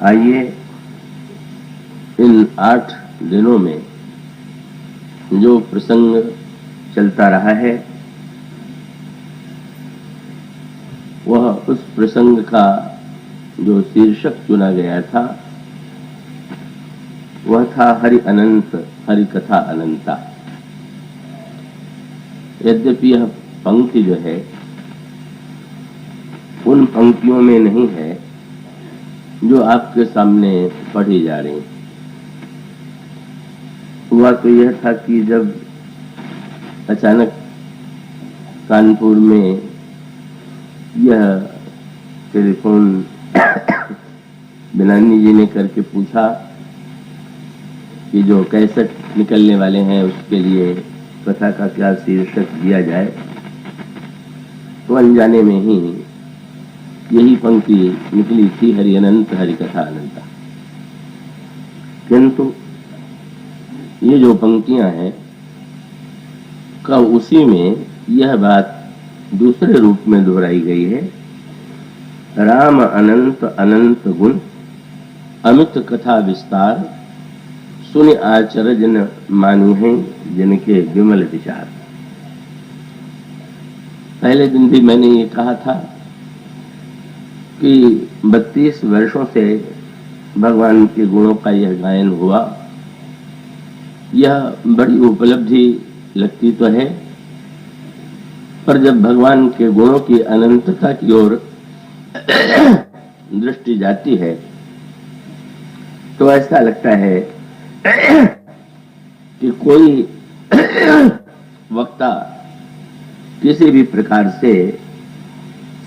आइए इन 8 दिनों में जो प्रसंग चलता रहा है वह उस प्रसंग का जो शीर्षक चुना गया था वह था हरि अनंत, हरि कथा अनंता। यद्यपि यह पंक्ति जो है उन पंक्तियों में नहीं है जो आपके सामने पढ़ी जा रही। हुआ तो यह था कि जब अचानक कानपुर में यह टेलीफोन बिनानी जी ने करके पूछा कि जो कैसेट निकलने वाले हैं उसके लिए कथा का क्या शीर्षक दिया जाए, तो अनजाने में ही यही पंक्ति निकली थी, हरि अनंत हरि कथा अनंता। किंतु ये जो पंक्तियां हैं का उसी में यह बात दूसरे रूप में दोहराई गई है। राम अनंत अनंत गुण, अमित कथा विस्तार, सुनि आचर जन मानु हैं जिनके विमल विचार। पहले दिन भी मैंने ये कहा था कि 32 वर्षों से भगवान के गुणों का यह गायन हुआ। यह बड़ी उपलब्धि लगती तो है, पर जब भगवान के गुणों की अनंतता की ओर दृष्टि जाती है तो ऐसा लगता है कि कोई वक्ता किसी भी प्रकार से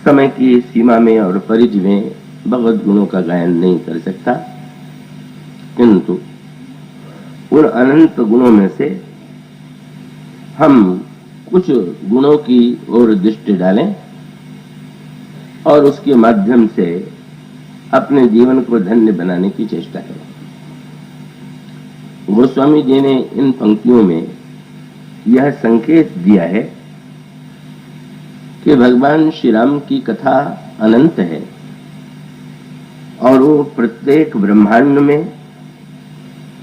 समय की सीमा में और परिधि में भगवत गुणों का गायन नहीं कर सकता। किंतु उन अनंत गुणों में से हम कुछ गुणों की ओर दृष्टि डालें और उसके माध्यम से अपने जीवन को धन्य बनाने की चेष्टा करें। गोस्वामी जी ने इन पंक्तियों में यह संकेत दिया है कि भगवान श्री राम की कथा अनंत है और वो प्रत्येक ब्रह्मांड में,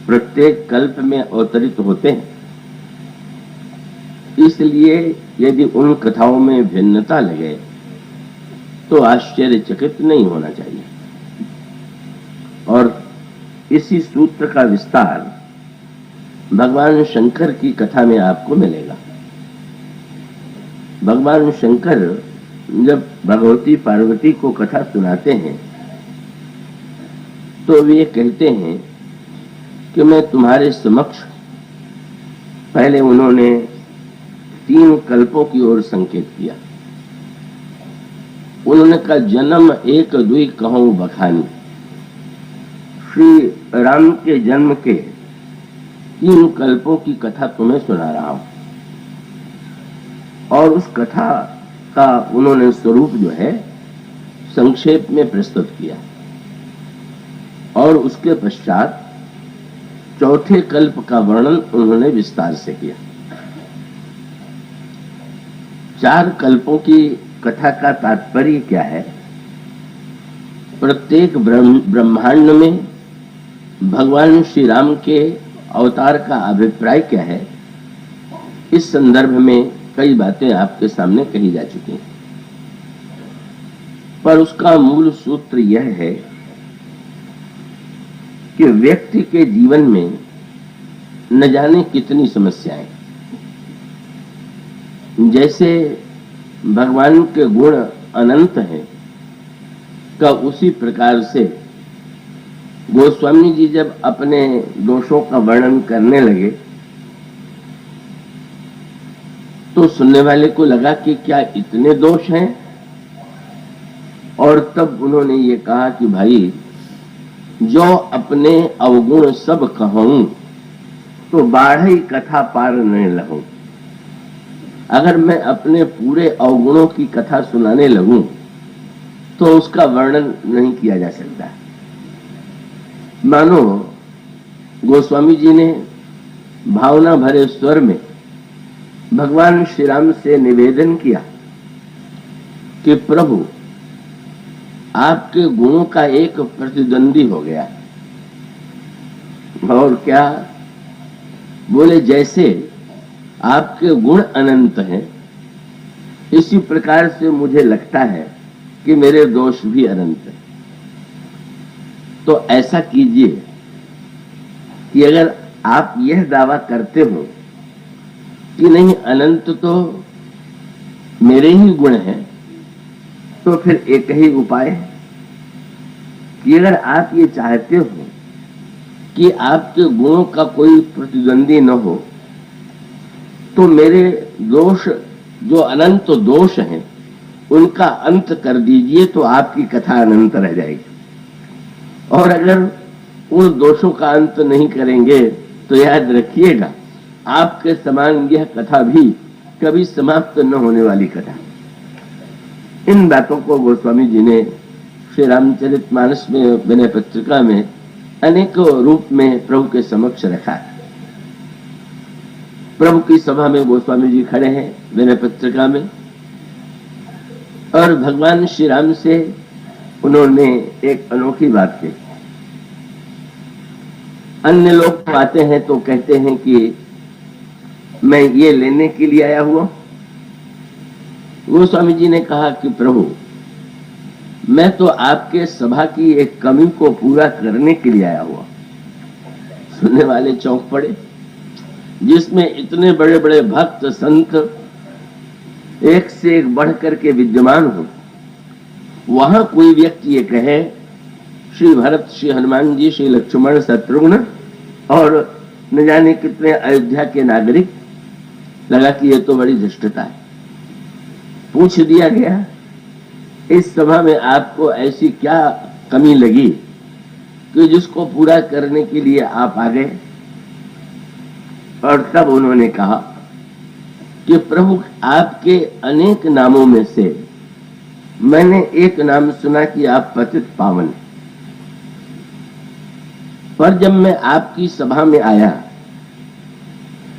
प्रत्येक कल्प में अवतरित होते हैं। इसलिए यदि उन कथाओं में भिन्नता लगे तो आश्चर्यचकित नहीं होना चाहिए। और इसी सूत्र का विस्तार भगवान शंकर की कथा में आपको मिलेगा। भगवान शंकर जब भगवती पार्वती को कथा सुनाते हैं तो वे कहते हैं कि मैं तुम्हारे समक्ष, पहले उन्होंने 3 कल्पों की ओर संकेत किया। उन्होंने कहा जन्म एक दुई कहूं बखानी। श्री राम के जन्म के 3 कल्पों की कथा तुम्हें सुना रहा हूं। और उस कथा का उन्होंने स्वरूप जो है संक्षेप में प्रस्तुत किया और उसके पश्चात 4थे कल्प का वर्णन उन्होंने विस्तार से किया। 4 कल्पों की कथा का तात्पर्य क्या है, प्रत्येक ब्रह्मांड में भगवान श्री राम के अवतार का अभिप्राय क्या है, इस संदर्भ में कई बातें आपके सामने कही जा चुकी हैं। पर उसका मूल सूत्र यह है कि व्यक्ति के जीवन में न जाने कितनी समस्याएं, जैसे भगवान के गुण अनंत हैं का उसी प्रकार से गोस्वामी जी जब अपने दोषों का वर्णन करने लगे तो सुनने वाले को लगा कि क्या इतने दोष हैं। और तब उन्होंने ये कहा कि भाई जो अपने अवगुण सब कहूं तो बाढ़ई कथा पार नहीं लगूं। अगर मैं अपने पूरे अवगुणों की कथा सुनाने लगूं तो उसका वर्णन नहीं किया जा सकता। मानो गोस्वामी जी ने भावना भरे स्वर में भगवान श्री राम से निवेदन किया कि प्रभु आपके गुणों का एक प्रतिद्वंदी हो गया। और क्या? बोले जैसे आपके गुण अनंत हैं, इसी प्रकार से मुझे लगता है कि मेरे दोष भी अनंत हैं। तो ऐसा कीजिए कि अगर आप यह दावा करते हो कि नहीं, अनंत तो मेरे ही गुण हैं, तो फिर एक ही उपाय है कि अगर आप ये चाहते हो कि आपके गुणों का कोई प्रतिद्वंदी न हो, तो मेरे दोष, जो अनंत दोष हैं, उनका अंत कर दीजिए, तो आपकी कथा अनंत रह जाएगी। और अगर उन दोषों का अंत नहीं करेंगे तो याद रखिएगा, आपके समान यह कथा भी कभी समाप्त न होने वाली कथा। इन बातों को गोस्वामी जी ने श्री रामचरितमानस में, विनय पत्रिका में अनेकों रूप में प्रभु के समक्ष रखा है। प्रभु की सभा में गोस्वामी जी खड़े हैं विनय पत्रिका में, और भगवान श्री राम से उन्होंने एक अनोखी बात कही। अन्य लोग आते हैं तो कहते हैं कि मैं ये लेने के लिए आया हुआ। गोस्वामी जी ने कहा कि प्रभु, मैं तो आपके सभा की एक कमी को पूरा करने के लिए आया हुआ। सुनने वाले चौंक पड़े। जिसमें इतने बड़े बड़े भक्त संत एक से एक बढ़ करके विद्यमान हो, वहां कोई व्यक्ति ये कहे श्री भरत, श्री हनुमान जी, श्री लक्ष्मण, शत्रुघ्न और न जाने कितने अयोध्या के नागरिक, लगा कि ये तो बड़ी धृष्टता है। पूछ दिया गया, इस सभा में आपको ऐसी क्या कमी लगी कि जिसको पूरा करने के लिए आप आ गए? और तब उन्होंने कहा कि प्रभु, आपके अनेक नामों में से मैंने एक नाम सुना कि आप पतित पावन। पर जब मैं आपकी सभा में आया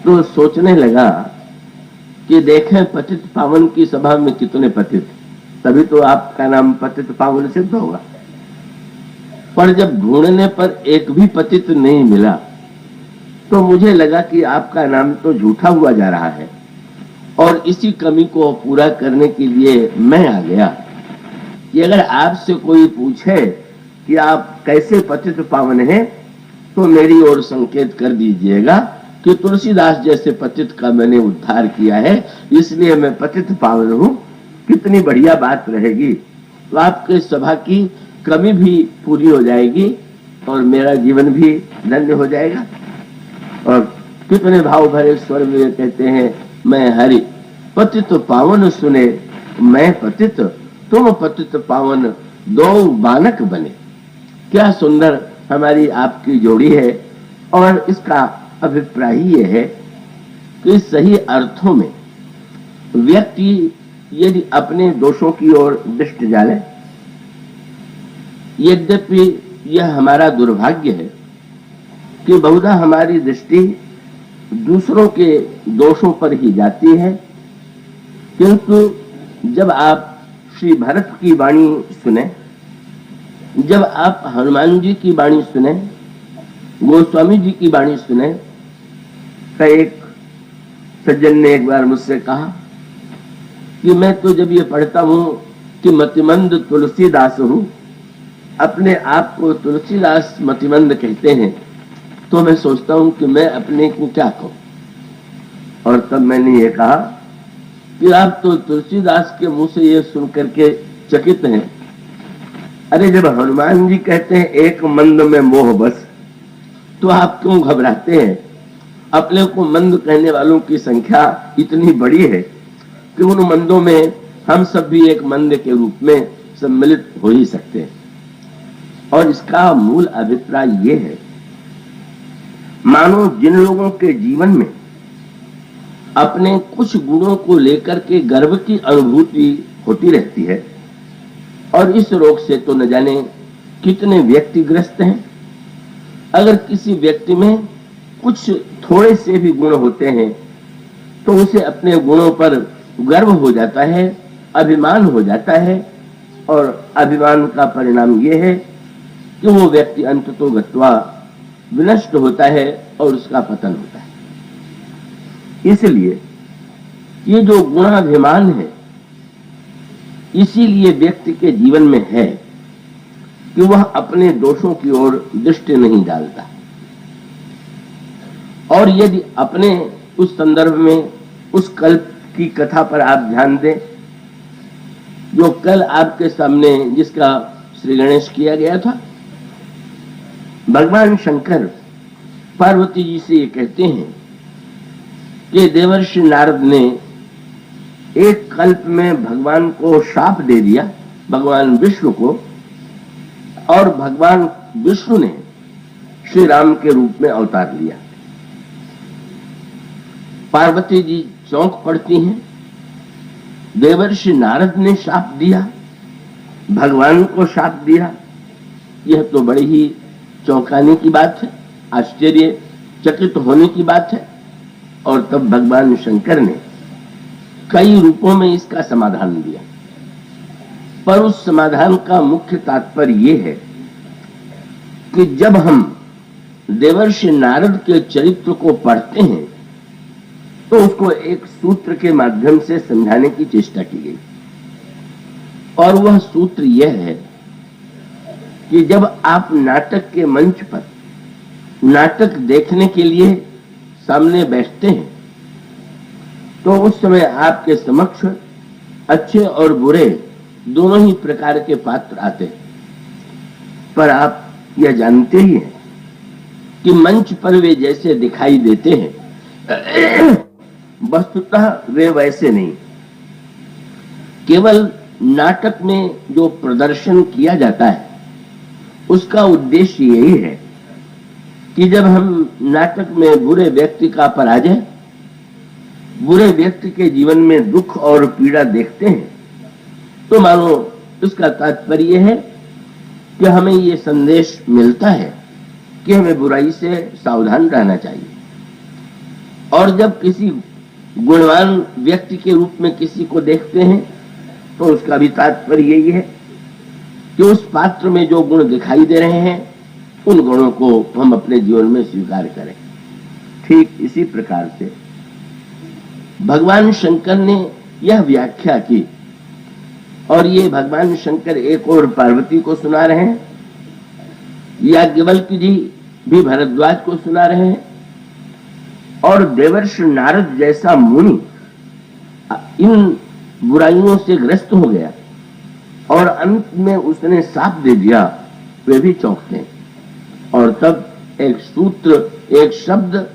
तो सोचने लगा कि देखें पतित पावन की सभा में कितने पतित, तभी तो आपका नाम पतित पावन सिद्ध होगा। पर जब ढूंढने पर एक भी पतित नहीं मिला तो मुझे लगा कि आपका नाम तो झूठा हुआ जा रहा है, और इसी कमी को पूरा करने के लिए मैं आ गया कि अगर आपसे कोई पूछे कि आप कैसे पतित पावन हैं, तो मेरी ओर संकेत कर दीजिएगा कि तुलसीदास जैसे पतित का मैंने उद्धार किया है, इसलिए मैं पतित पावन हूं। कितनी बढ़िया बात रहेगी, तो आपके सभा की कमी भी पूरी हो जाएगी और मेरा जीवन भी धन्य हो जाएगा। और कितने भाव भरे स्वर में कहते हैं, मैं हरि पतित पावन सुने, मैं पतित तुम पतित पावन, दो बालक बने। क्या सुंदर हमारी आपकी जोड़ी है। और इसका अभिप्राय ये है कि सही अर्थों में व्यक्ति यदि अपने दोषों की ओर दृष्टि डाले, यद्यपि यह हमारा दुर्भाग्य है कि बहुधा हमारी दृष्टि दूसरों के दोषों पर ही जाती है, किंतु जब आप श्री भरत की वाणी सुने, जब आप हनुमान जी की वाणी सुने, गोस्वामी जी की वाणी सुने, तो एक सज्जन ने एक बार मुझसे कहा कि मैं तो जब ये पढ़ता हूं कि मतिमंद तुलसीदास हूं, अपने आप को तुलसीदास मतिमंद कहते हैं, तो मैं सोचता हूं कि मैं अपने को क्या कहूं। और तब मैंने ये कहा कि आप तो तुलसीदास के मुंह से ये सुन करके चकित हैं। अरे जब हनुमान जी कहते हैं एक मंद में मोह बस, तो आप क्यों घबराते हैं? अपने को मंद कहने वालों की संख्या इतनी बड़ी है कि उन मंदों में हम सब भी एक मंद के रूप में सम्मिलित हो ही सकते हैं। और इसका मूल अभिप्राय ये है, मानो जिन लोगों के जीवन में अपने कुछ गुणों को लेकर के गर्व की अनुभूति होती रहती है, और इस रोग से तो न जाने कितने व्यक्ति ग्रस्त हैं। अगर किसी व्यक्ति में कुछ थोड़े से भी गुण होते हैं तो उसे अपने गुणों पर गर्व हो जाता है, अभिमान हो जाता है, और अभिमान का परिणाम यह है कि वो व्यक्ति अंततो गत्वा विनष्ट होता है और उसका पतन होता है। इसलिए ये जो गुणाभिमान है, इसीलिए व्यक्ति के जीवन में है कि वह अपने दोषों की ओर दृष्टि नहीं डालता। और यदि अपने उस संदर्भ में उस कल्प की कथा पर आप ध्यान दें, जो कल आपके सामने जिसका श्री गणेश किया गया था, भगवान शंकर पार्वती जी से ये कहते हैं कि देवर्षि नारद ने एक कल्प में भगवान को शाप दे दिया, भगवान विष्णु को, और भगवान विष्णु ने श्री राम के रूप में अवतार लिया। पार्वती जी चौंक पड़ती हैं, देवर्षि नारद ने शाप दिया, भगवान को शाप दिया, यह तो बड़ी ही चौंकाने की बात है, आश्चर्यचकित होने की बात है। और तब भगवान शंकर ने कई रूपों में इसका समाधान दिया, पर उस समाधान का मुख्य तात्पर्य यह है कि जब हम देवर्षि नारद के चरित्र को पढ़ते हैं तो उसको एक सूत्र के माध्यम से समझाने की चेष्टा की गई, और वह सूत्र यह है कि जब आप नाटक के मंच पर नाटक देखने के लिए सामने बैठते हैं तो उस समय आपके समक्ष अच्छे और बुरे दोनों ही प्रकार के पात्र आते हैं, पर आप यह जानते ही हैं कि मंच पर वे जैसे दिखाई देते हैं वस्तुतः वे वैसे नहीं। केवल नाटक में जो प्रदर्शन किया जाता है उसका उद्देश्य यही है कि जब हम नाटक में बुरे व्यक्ति का पराजय, बुरे व्यक्ति के जीवन में दुख और पीड़ा देखते हैं तो मानो उसका तात्पर्य है कि हमें ये संदेश मिलता है कि हमें बुराई से सावधान रहना चाहिए। और जब किसी गुणवान व्यक्ति के रूप में किसी को देखते हैं तो उसका भी तात्पर्य यही है कि उस पात्र में जो गुण दिखाई दे रहे हैं उन गुणों को हम अपने जीवन में स्वीकार करें। ठीक इसी प्रकार से भगवान शंकर ने यह व्याख्या की, और ये भगवान शंकर एक और पार्वती को सुना रहे हैं, याज्ञवल्क्य जी भी भरद्वाज को सुना रहे हैं, और देवर्षि नारद जैसा मुनि इन बुराइयों से ग्रस्त हो गया और अंत में उसने साप दे दिया, वे भी चौंकते हैं। और तब एक सूत्र, एक शब्द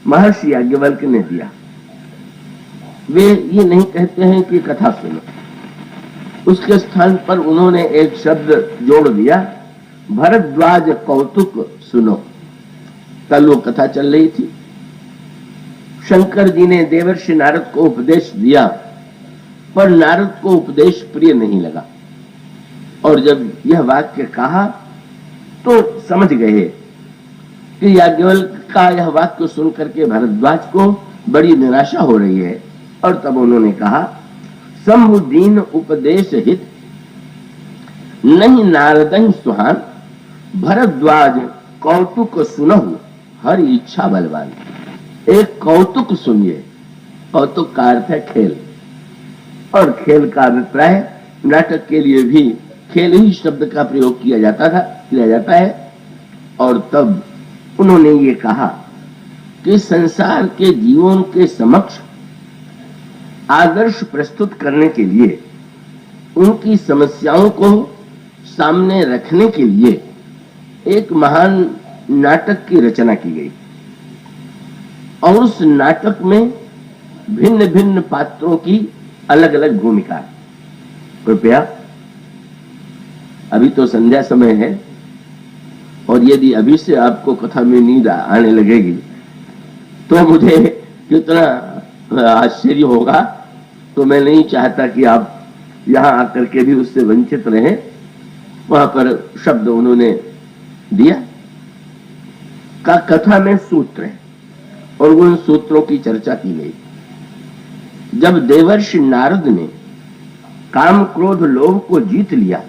महर्षि याज्ञवल्क्य ने दिया। वे ये नहीं कहते हैं कि कथा सुनो, उसके स्थान पर उन्होंने एक शब्द जोड़ दिया, भरद्वाज कौतुक सुनो। कल वो कथा चल रही थी, शंकर जी ने देवर्षि नारद को उपदेश दिया, पर नारद को उपदेश प्रिय नहीं लगा, और जब यह वाक्य कहा तो समझ गए कि याज्ञवल्क्य का यह वाक्य सुनकर के भरद्वाज को बड़ी निराशा हो रही है। और तब उन्होंने कहा, शंभु दीन उपदेश हित नहीं नारदं सुहान, भरद्वाज कौतुक सुनहु हर इच्छा बलवान। एक कौतुक सुनिए, कौतुक का अर्थ है खेल, और खेल का अभिप्राय नाटक के लिए भी खेल ही शब्द का प्रयोग किया जाता है। और तब उन्होंने ये कहा कि संसार के जीवों के समक्ष आदर्श प्रस्तुत करने के लिए, उनकी समस्याओं को सामने रखने के लिए एक महान नाटक की रचना की गई, और उस नाटक में भिन्न भिन्न पात्रों की अलग अलग भूमिका। कृपया, अभी तो संध्या समय है, और यदि अभी से आपको कथा में नींद आने लगेगी तो मुझे कितना आश्चर्य होगा। तो मैं नहीं चाहता कि आप यहां आकर के भी उससे वंचित रहें। वहां पर शब्द उन्होंने दिया का कथा में सूत्र है, और उन सूत्रों की चर्चा की गई। जब देवर्षि नारद ने काम क्रोध लोभ को जीत लिया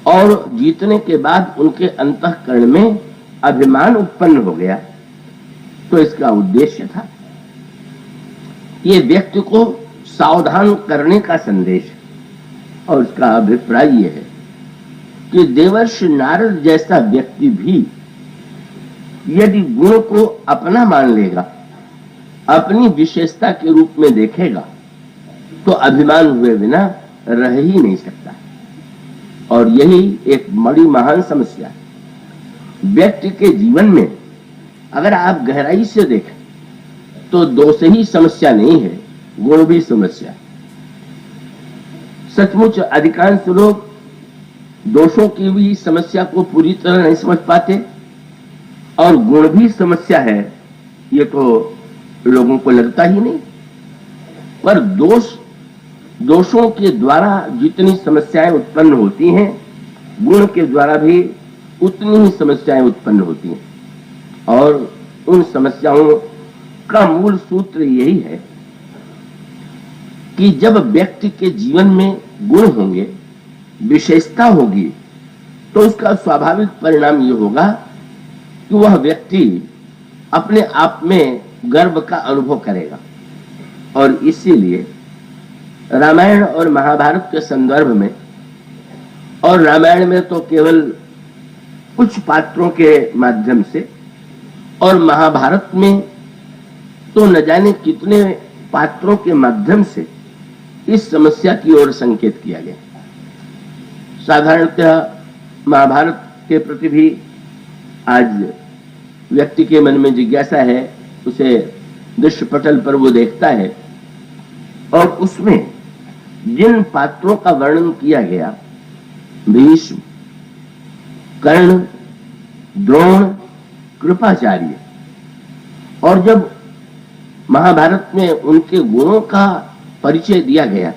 और जीतने के बाद उनके अंतःकरण में अभिमान उत्पन्न हो गया, तो इसका उद्देश्य था ये व्यक्ति को सावधान करने का संदेश। और उसका अभिप्राय यह है कि देवर्षि नारद जैसा व्यक्ति भी यदि गुण को अपना मान लेगा, अपनी विशेषता के रूप में देखेगा, तो अभिमान हुए बिना रह ही नहीं सकता। और यही एक बड़ी महान समस्या है व्यक्ति के जीवन में। अगर आप गहराई से देखें तो दोष ही समस्या नहीं है, गुण भी समस्या। सचमुच अधिकांश लोग दोषों की भी समस्या को पूरी तरह नहीं समझ पाते और गुण भी समस्या है ये तो लोगों को लगता ही नहीं। पर दोषों के द्वारा जितनी समस्याएं उत्पन्न होती हैं, गुण के द्वारा भी उतनी ही समस्याएं उत्पन्न होती हैं। और उन समस्याओं का मूल सूत्र यही है कि जब व्यक्ति के जीवन में गुण होंगे, विशेषता होगी, तो उसका स्वाभाविक परिणाम यह होगा कि वह व्यक्ति अपने आप में गर्व का अनुभव करेगा। और इसीलिए रामायण और महाभारत के संदर्भ में, और रामायण में तो केवल कुछ पात्रों के माध्यम से, और महाभारत में तो न जाने कितने पात्रों के माध्यम से इस समस्या की ओर संकेत किया गया। साधारणतः महाभारत के प्रति भी आज व्यक्ति के मन में जिज्ञासा है, उसे दृश्य पटल पर वो देखता है और उसमें जिन पात्रों का वर्णन किया गया, भीष्म, कर्ण, द्रोण, कृपाचार्य, और जब महाभारत में उनके गुणों का परिचय दिया गया,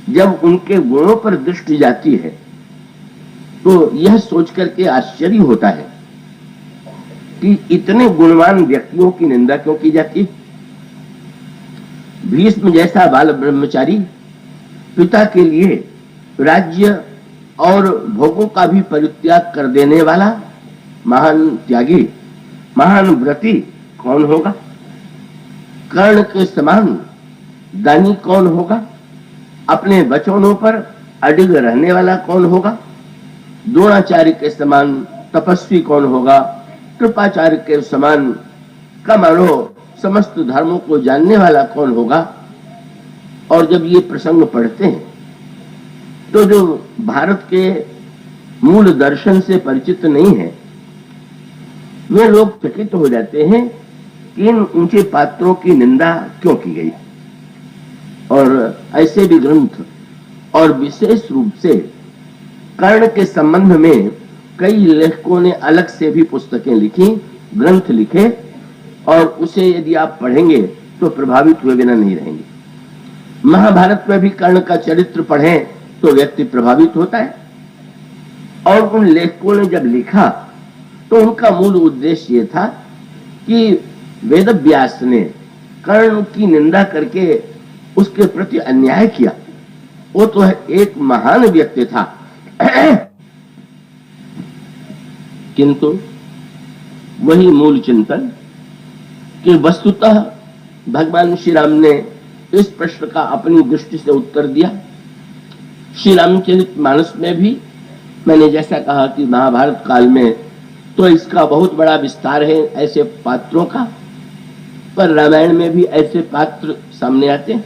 जब उनके गुणों पर दृष्टि जाती है तो यह सोच करके आश्चर्य होता है कि इतने गुणवान व्यक्तियों की निंदा क्यों की जाती। भीष्म जैसा बाल ब्रह्मचारी, पिता के लिए राज्य और भोगों का भी परित्याग कर देने वाला महान त्यागी, महान व्रती कौन होगा? कर्ण के समान दानी कौन होगा? अपने वचनों पर अडिग रहने वाला कौन होगा? द्रोणाचार्य के समान तपस्वी कौन होगा? कृपाचार्य के समान का मानो समस्त धर्मों को जानने वाला कौन होगा? और जब ये प्रसंग पढ़ते हैं तो जो भारत के मूल दर्शन से परिचित नहीं है, वे लोग चकित हो जाते हैं कि इन ऊंचे पात्रों की निंदा क्यों की गई। और ऐसे भी ग्रंथ, और विशेष रूप से कर्ण के संबंध में कई लेखकों ने अलग से भी पुस्तकें लिखी, ग्रंथ लिखे, और उसे यदि आप पढ़ेंगे तो प्रभावित हुए बिना नहीं रहेंगे। महाभारत में भी कर्ण का चरित्र पढ़ें तो व्यक्ति प्रभावित होता है। और उन लेखकों ने जब लिखा तो उनका मूल उद्देश्य ये था कि वेदव्यास ने कर्ण की निंदा करके उसके प्रति अन्याय किया। वो तो एक महान व्यक्ति था किंतु वही मूल चिंतन कि वस्तुतः भगवान श्री राम ने इस प्रश्न का अपनी दृष्टि से उत्तर दिया। श्री रामचरित मानस में भी मैंने जैसा कहा कि महाभारत काल में तो इसका बहुत बड़ा विस्तार है ऐसे पात्रों का, पर रामायण में भी ऐसे पात्र सामने आते हैं।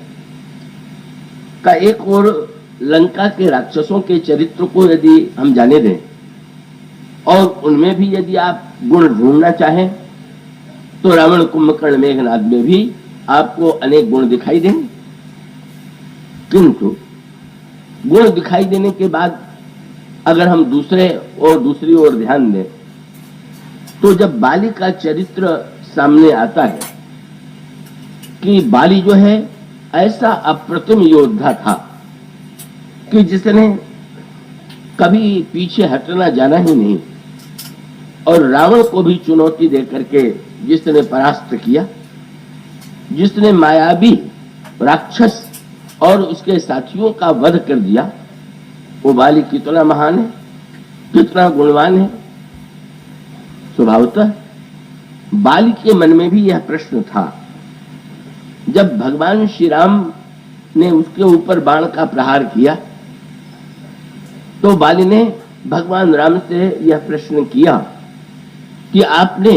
का एक और लंका के राक्षसों के चरित्र को यदि हम जाने दें और उनमें भी यदि आप गुण ढूंढना चाहें तो रावण, कुंभकर्ण, मेघनाद में भी आपको अनेक गुण दिखाई देंगे। किंतु गुण दिखाई देने के बाद अगर हम दूसरी ओर ध्यान दें तो जब बाली का चरित्र सामने आता है कि बाली जो है ऐसा अप्रतिम योद्धा था कि जिसने कभी पीछे हटना जाना ही नहीं, और रावण को भी चुनौती दे करके जिसने परास्त किया, जिसने मायावी राक्षस और उसके साथियों का वध कर दिया, वो बाली कितना महान है, कितना गुणवान है। स्वभावतः बाली के मन में भी यह प्रश्न था। जब भगवान श्री राम ने उसके ऊपर बाण का प्रहार किया तो बाली ने भगवान राम से यह प्रश्न किया कि आपने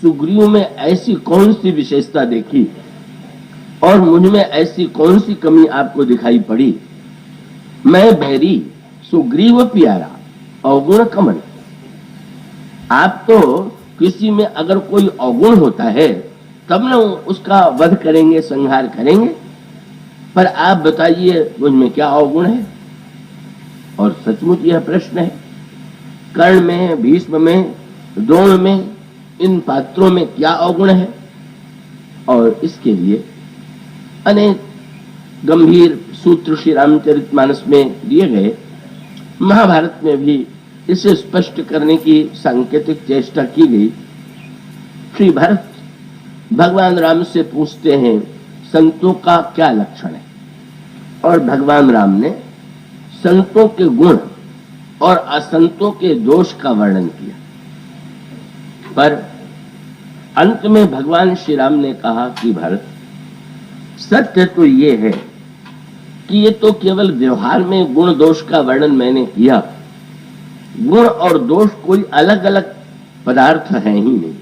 सुग्रीव में ऐसी कौन सी विशेषता देखी और मुझ में ऐसी कौन सी कमी आपको दिखाई पड़ी। मैं बैरी सुग्रीव प्यारा अवगुण कमन। आप तो किसी में अगर कोई अवगुण होता है तब न उसका वध करेंगे, संहार करेंगे, पर आप बताइए मुझ में क्या अवगुण है। और सचमुच यह प्रश्न है। कर्ण में, भीष्म में, द्रोण में, इन पात्रों में क्या अवगुण है। और इसके लिए अनेक गंभीर सूत्र श्री रामचरितमानस में दिए गए। महाभारत में भी इसे स्पष्ट करने की सांकेतिक चेष्टा की गई। श्री भरत भगवान राम से पूछते हैं संतों का क्या लक्षण है, और भगवान राम ने संतों के गुण और असंतों के दोष का वर्णन किया। पर अंत में भगवान श्री राम ने कहा कि भरत, सत्य तो ये है कि ये तो केवल व्यवहार में गुण दोष का वर्णन मैंने किया। गुण और दोष कोई अलग अलग पदार्थ है ही नहीं।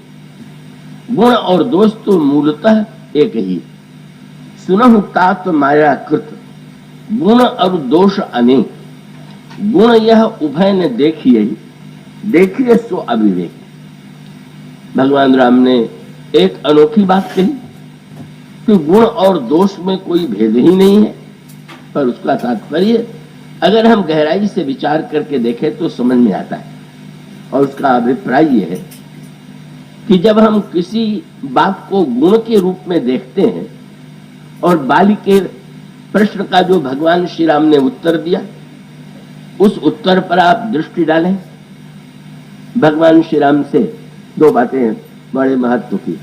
गुण और दोष तो मूलतः एक ही। सुनहु तात माया कृत, गुण और दोष अनेक। गुण यह उभय ने देखिए सो अविवेक। भगवान राम ने एक अनोखी बात कही कि गुण और दोष में कोई भेद ही नहीं है। पर उसका तात्पर्य अगर हम गहराई से विचार करके देखें तो समझ में आता है। और उसका अभिप्राय यह है कि जब हम किसी बात को गुण के रूप में देखते हैं, और बाली के प्रश्न का जो भगवान श्री राम ने उत्तर दिया, उस उत्तर पर आप दृष्टि डालें। भगवान श्री राम से दो बातें बड़े महत्व की।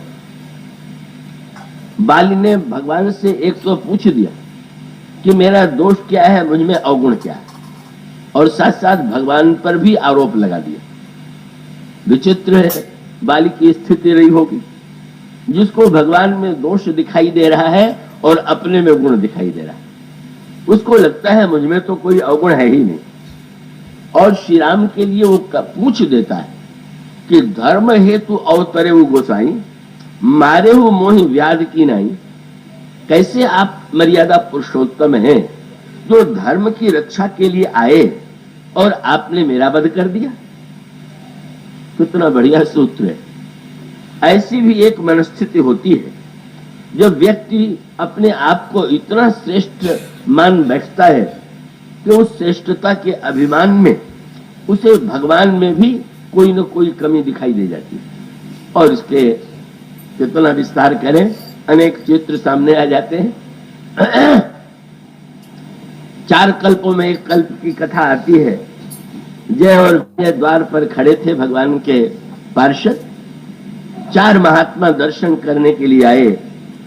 बाली ने भगवान से एक तो पूछ दिया कि मेरा दोष क्या है, मुझ में अवगुण क्या है, और साथ साथ भगवान पर भी आरोप लगा दिया। विचित्र है बाली की स्थिति रही होगी, जिसको भगवान में दोष दिखाई दे रहा है और अपने में गुण दिखाई दे रहा है। उसको लगता है मुझ में तो कोई अवगुण है ही नहीं। और श्री राम के लिए वो पूछ देता है कि धर्म हेतु अवतरे वो गोसाई, मारे हो मोहि व्याध की नहीं। कैसे आप मर्यादा पुरुषोत्तम हैं जो धर्म की रक्षा के लिए आए और आपने मेरा वध कर दिया। कितना बढ़िया सूत्र है। ऐसी भी एक मनस्थिति होती है जब व्यक्ति अपने आप को इतना श्रेष्ठ मान बैठता है कि उस श्रेष्ठता के अभिमान में उसे भगवान में भी कोई न कोई कमी दिखाई दे जाती है। और इसके कितना विस्तार करें, अनेक चित्र सामने आ जाते हैं। 4 कल्पों में एक कल्प की कथा आती है। जय और विजय द्वार पर खड़े थे भगवान के पार्षद। 4 महात्मा दर्शन करने के लिए आए,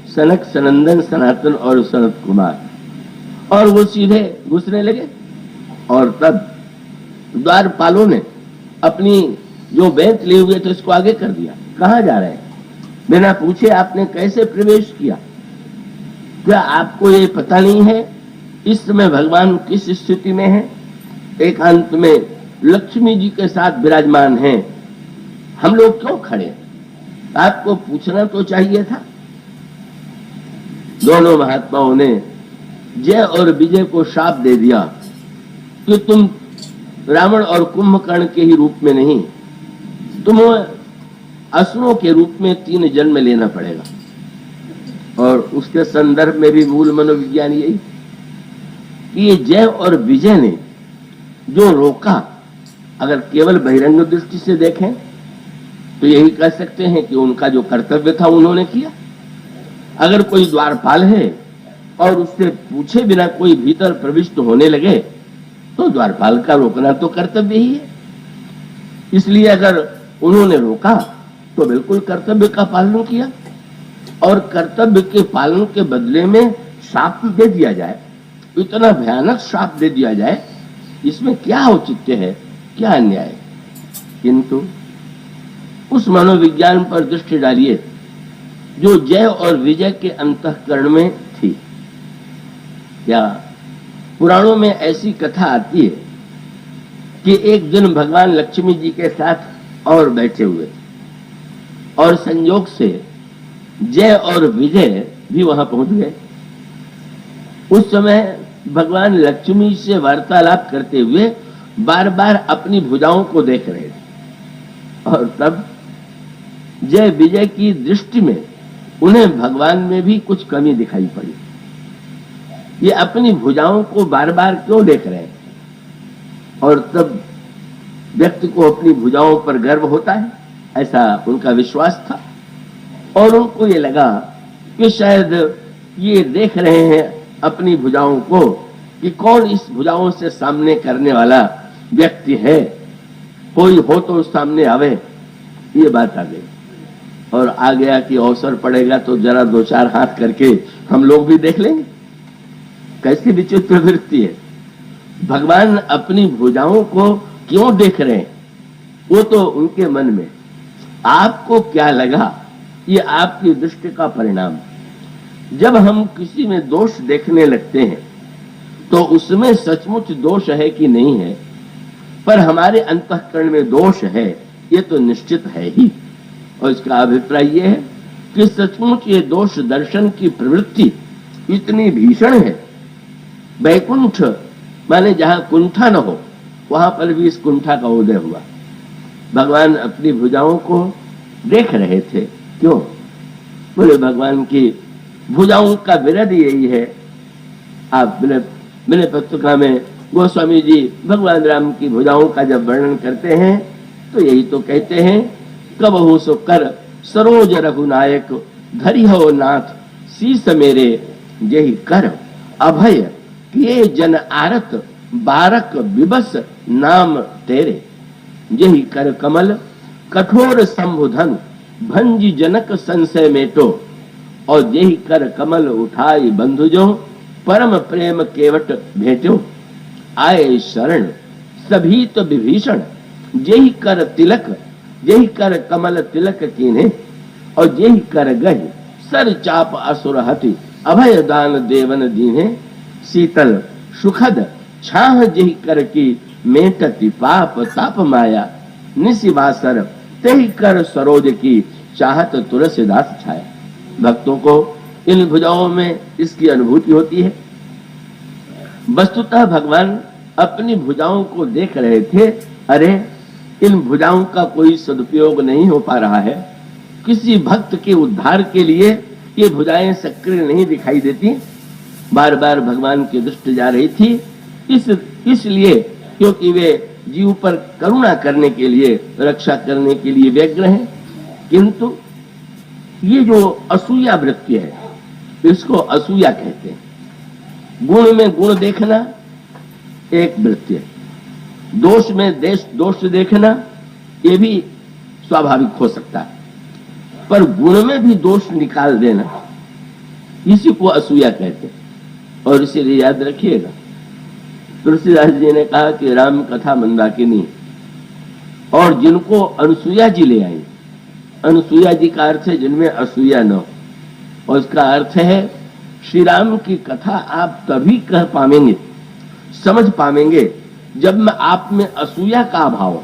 सनक, सनंदन, सनातन और सनत कुमार। और वो सीधे घुसने लगे। और तब द्वारपालों ने अपनी जो बेंच लिए हुए थे उसको आगे कर दिया। कहाँ जा रहे हैं? बिना पूछे आपने कैसे प्रवेश किया? क्या आपको ये पता नहीं है इस समय भगवान किस स्थिति में है? एकांत में लक्ष्मी जी के साथ विराजमान हैं। हम लोग क्यों खड़े? आपको पूछना तो चाहिए था। दोनों महात्माओं ने जय और विजय को शाप दे दिया कि तुम रावण और कुंभकर्ण के ही रूप में नहीं, तुम्हें असुरों के रूप में 3 जन्म लेना पड़ेगा। और उसके संदर्भ में भी मूल मनोविज्ञान यही कि ये जय और विजय ने जो रोका, अगर केवल बहिरंग दृष्टि से देखें तो यही कह सकते हैं कि उनका जो कर्तव्य था उन्होंने किया। अगर कोई द्वारपाल है और उससे पूछे बिना कोई भीतर प्रविष्ट होने लगे तो द्वारपाल का रोकना तो कर्तव्य ही है। इसलिए अगर उन्होंने रोका तो बिल्कुल कर्तव्य का पालन किया। और कर्तव्य के पालन के बदले में श्राप दे दिया जाए, इतना भयानक श्राप दे दिया जाए, इसमें क्या औचित्य है, क्या अन्याय है। किंतु उस मनोविज्ञान पर दृष्टि डालिए जो जय और विजय के अंतःकरण में थी। या पुराणों में ऐसी कथा आती है कि एक दिन भगवान लक्ष्मी जी के साथ और बैठे हुए थे और संयोग से जय और विजय भी वहां पहुंच गए। उस समय भगवान लक्ष्मी से वार्तालाप करते हुए बार बार अपनी भुजाओं को देख रहे थे और तब जय विजय की दृष्टि में उन्हें भगवान में भी कुछ कमी दिखाई पड़ी। ये अपनी भुजाओं को बार बार क्यों देख रहे हैं? और तब व्यक्ति को अपनी भुजाओं पर गर्व होता है, ऐसा उनका विश्वास था। और उनको ये लगा कि शायद ये देख रहे हैं अपनी भुजाओं को कि कौन इस भुजाओं से सामने करने वाला व्यक्ति है, कोई हो तो सामने आवे। ये बात आ गई और आ गया कि अवसर पड़ेगा तो जरा दो चार हाथ करके हम लोग भी देख लेंगे। कैसी विचित्र वृत्ति है। भगवान अपनी भुजाओं को क्यों देख रहे हैं, वो तो उनके मन में। आपको क्या लगा, ये आपकी दृष्टि का परिणाम। जब हम किसी में दोष देखने लगते हैं तो उसमें सचमुच दोष है कि नहीं है, पर हमारे अंतःकरण में दोष है, ये तो निश्चित है ही। और इसका अभिप्राय यह है कि सचमुच ये दोष दर्शन की प्रवृत्ति इतनी भीषण है। वैकुंठ माने जहां कुंठा न हो, वहां पर भी इस कुंठा का उदय हुआ। भगवान अपनी भुजाओं को देख रहे थे। क्यों? बोले भगवान की भुजाओं का विरध यही है। आप मैंने पत्रिका में गोस्वामी जी भगवान राम की भुजाओं का जब वर्णन करते हैं तो यही तो कहते हैं, कबहु सो कर सरोज रघुनायक धरि हो नाथ शीस मेरे यही कर अभय किए जन आरत बारक विबस नाम तेरे। यही कर कमल कठोर संबुधन भंजी जनक संशय मेटो। और यही कर कमल उठाई बंधुजो परम प्रेम केवट भेटो। आए शरण सभी तो विभीषण यही कर तिलक, यही कर कमल तिलक कीन्हे। और यही कर गहि सर चाप असुर हति अभय दान देवन दीन्हे। शीतल सुखद छाह यही कर की मेटति पाप ताप माया। निशिवासर तेहि कर सरोज की चाहत तुलसीदास छाया। भक्तों को इन भुजाओं में इसकी अनुभूति होती है। वस्तुतः भगवान अपनी भुजाओं को देख रहे थे। अरे इन भुजाओं का कोई सदुपयोग नहीं हो पा रहा है। किसी भक्त के उद्धार के लिए ये भुजाएं सक्रिय नहीं दिखाई देती। बार बार भगवान की दृष्टि जा रही थी इसलिए क्योंकि वे जीव पर करुणा करने के लिए, रक्षा करने के लिए व्यग्र हैं। किंतु ये जो असूया वृत्ति है, इसको असूया कहते हैं। गुण में गुण देखना एक वृत्ति है, दोष में दोष देखना ये भी स्वाभाविक हो सकता है, पर गुण में भी दोष निकाल देना इसी को असूया कहते हैं। और इसीलिए याद रखिएगा, तुलसीदास जी ने कहा कि राम कथा मंदाकिनी, और जिनको अनुसुईया जी ले आई। अनुसुईया जी का अर्थ है जिनमें असूया न हो, और उसका अर्थ है श्री राम की कथा आप तभी कह पाएंगे, समझ पाएंगे जब में आप में असूया का अभाव।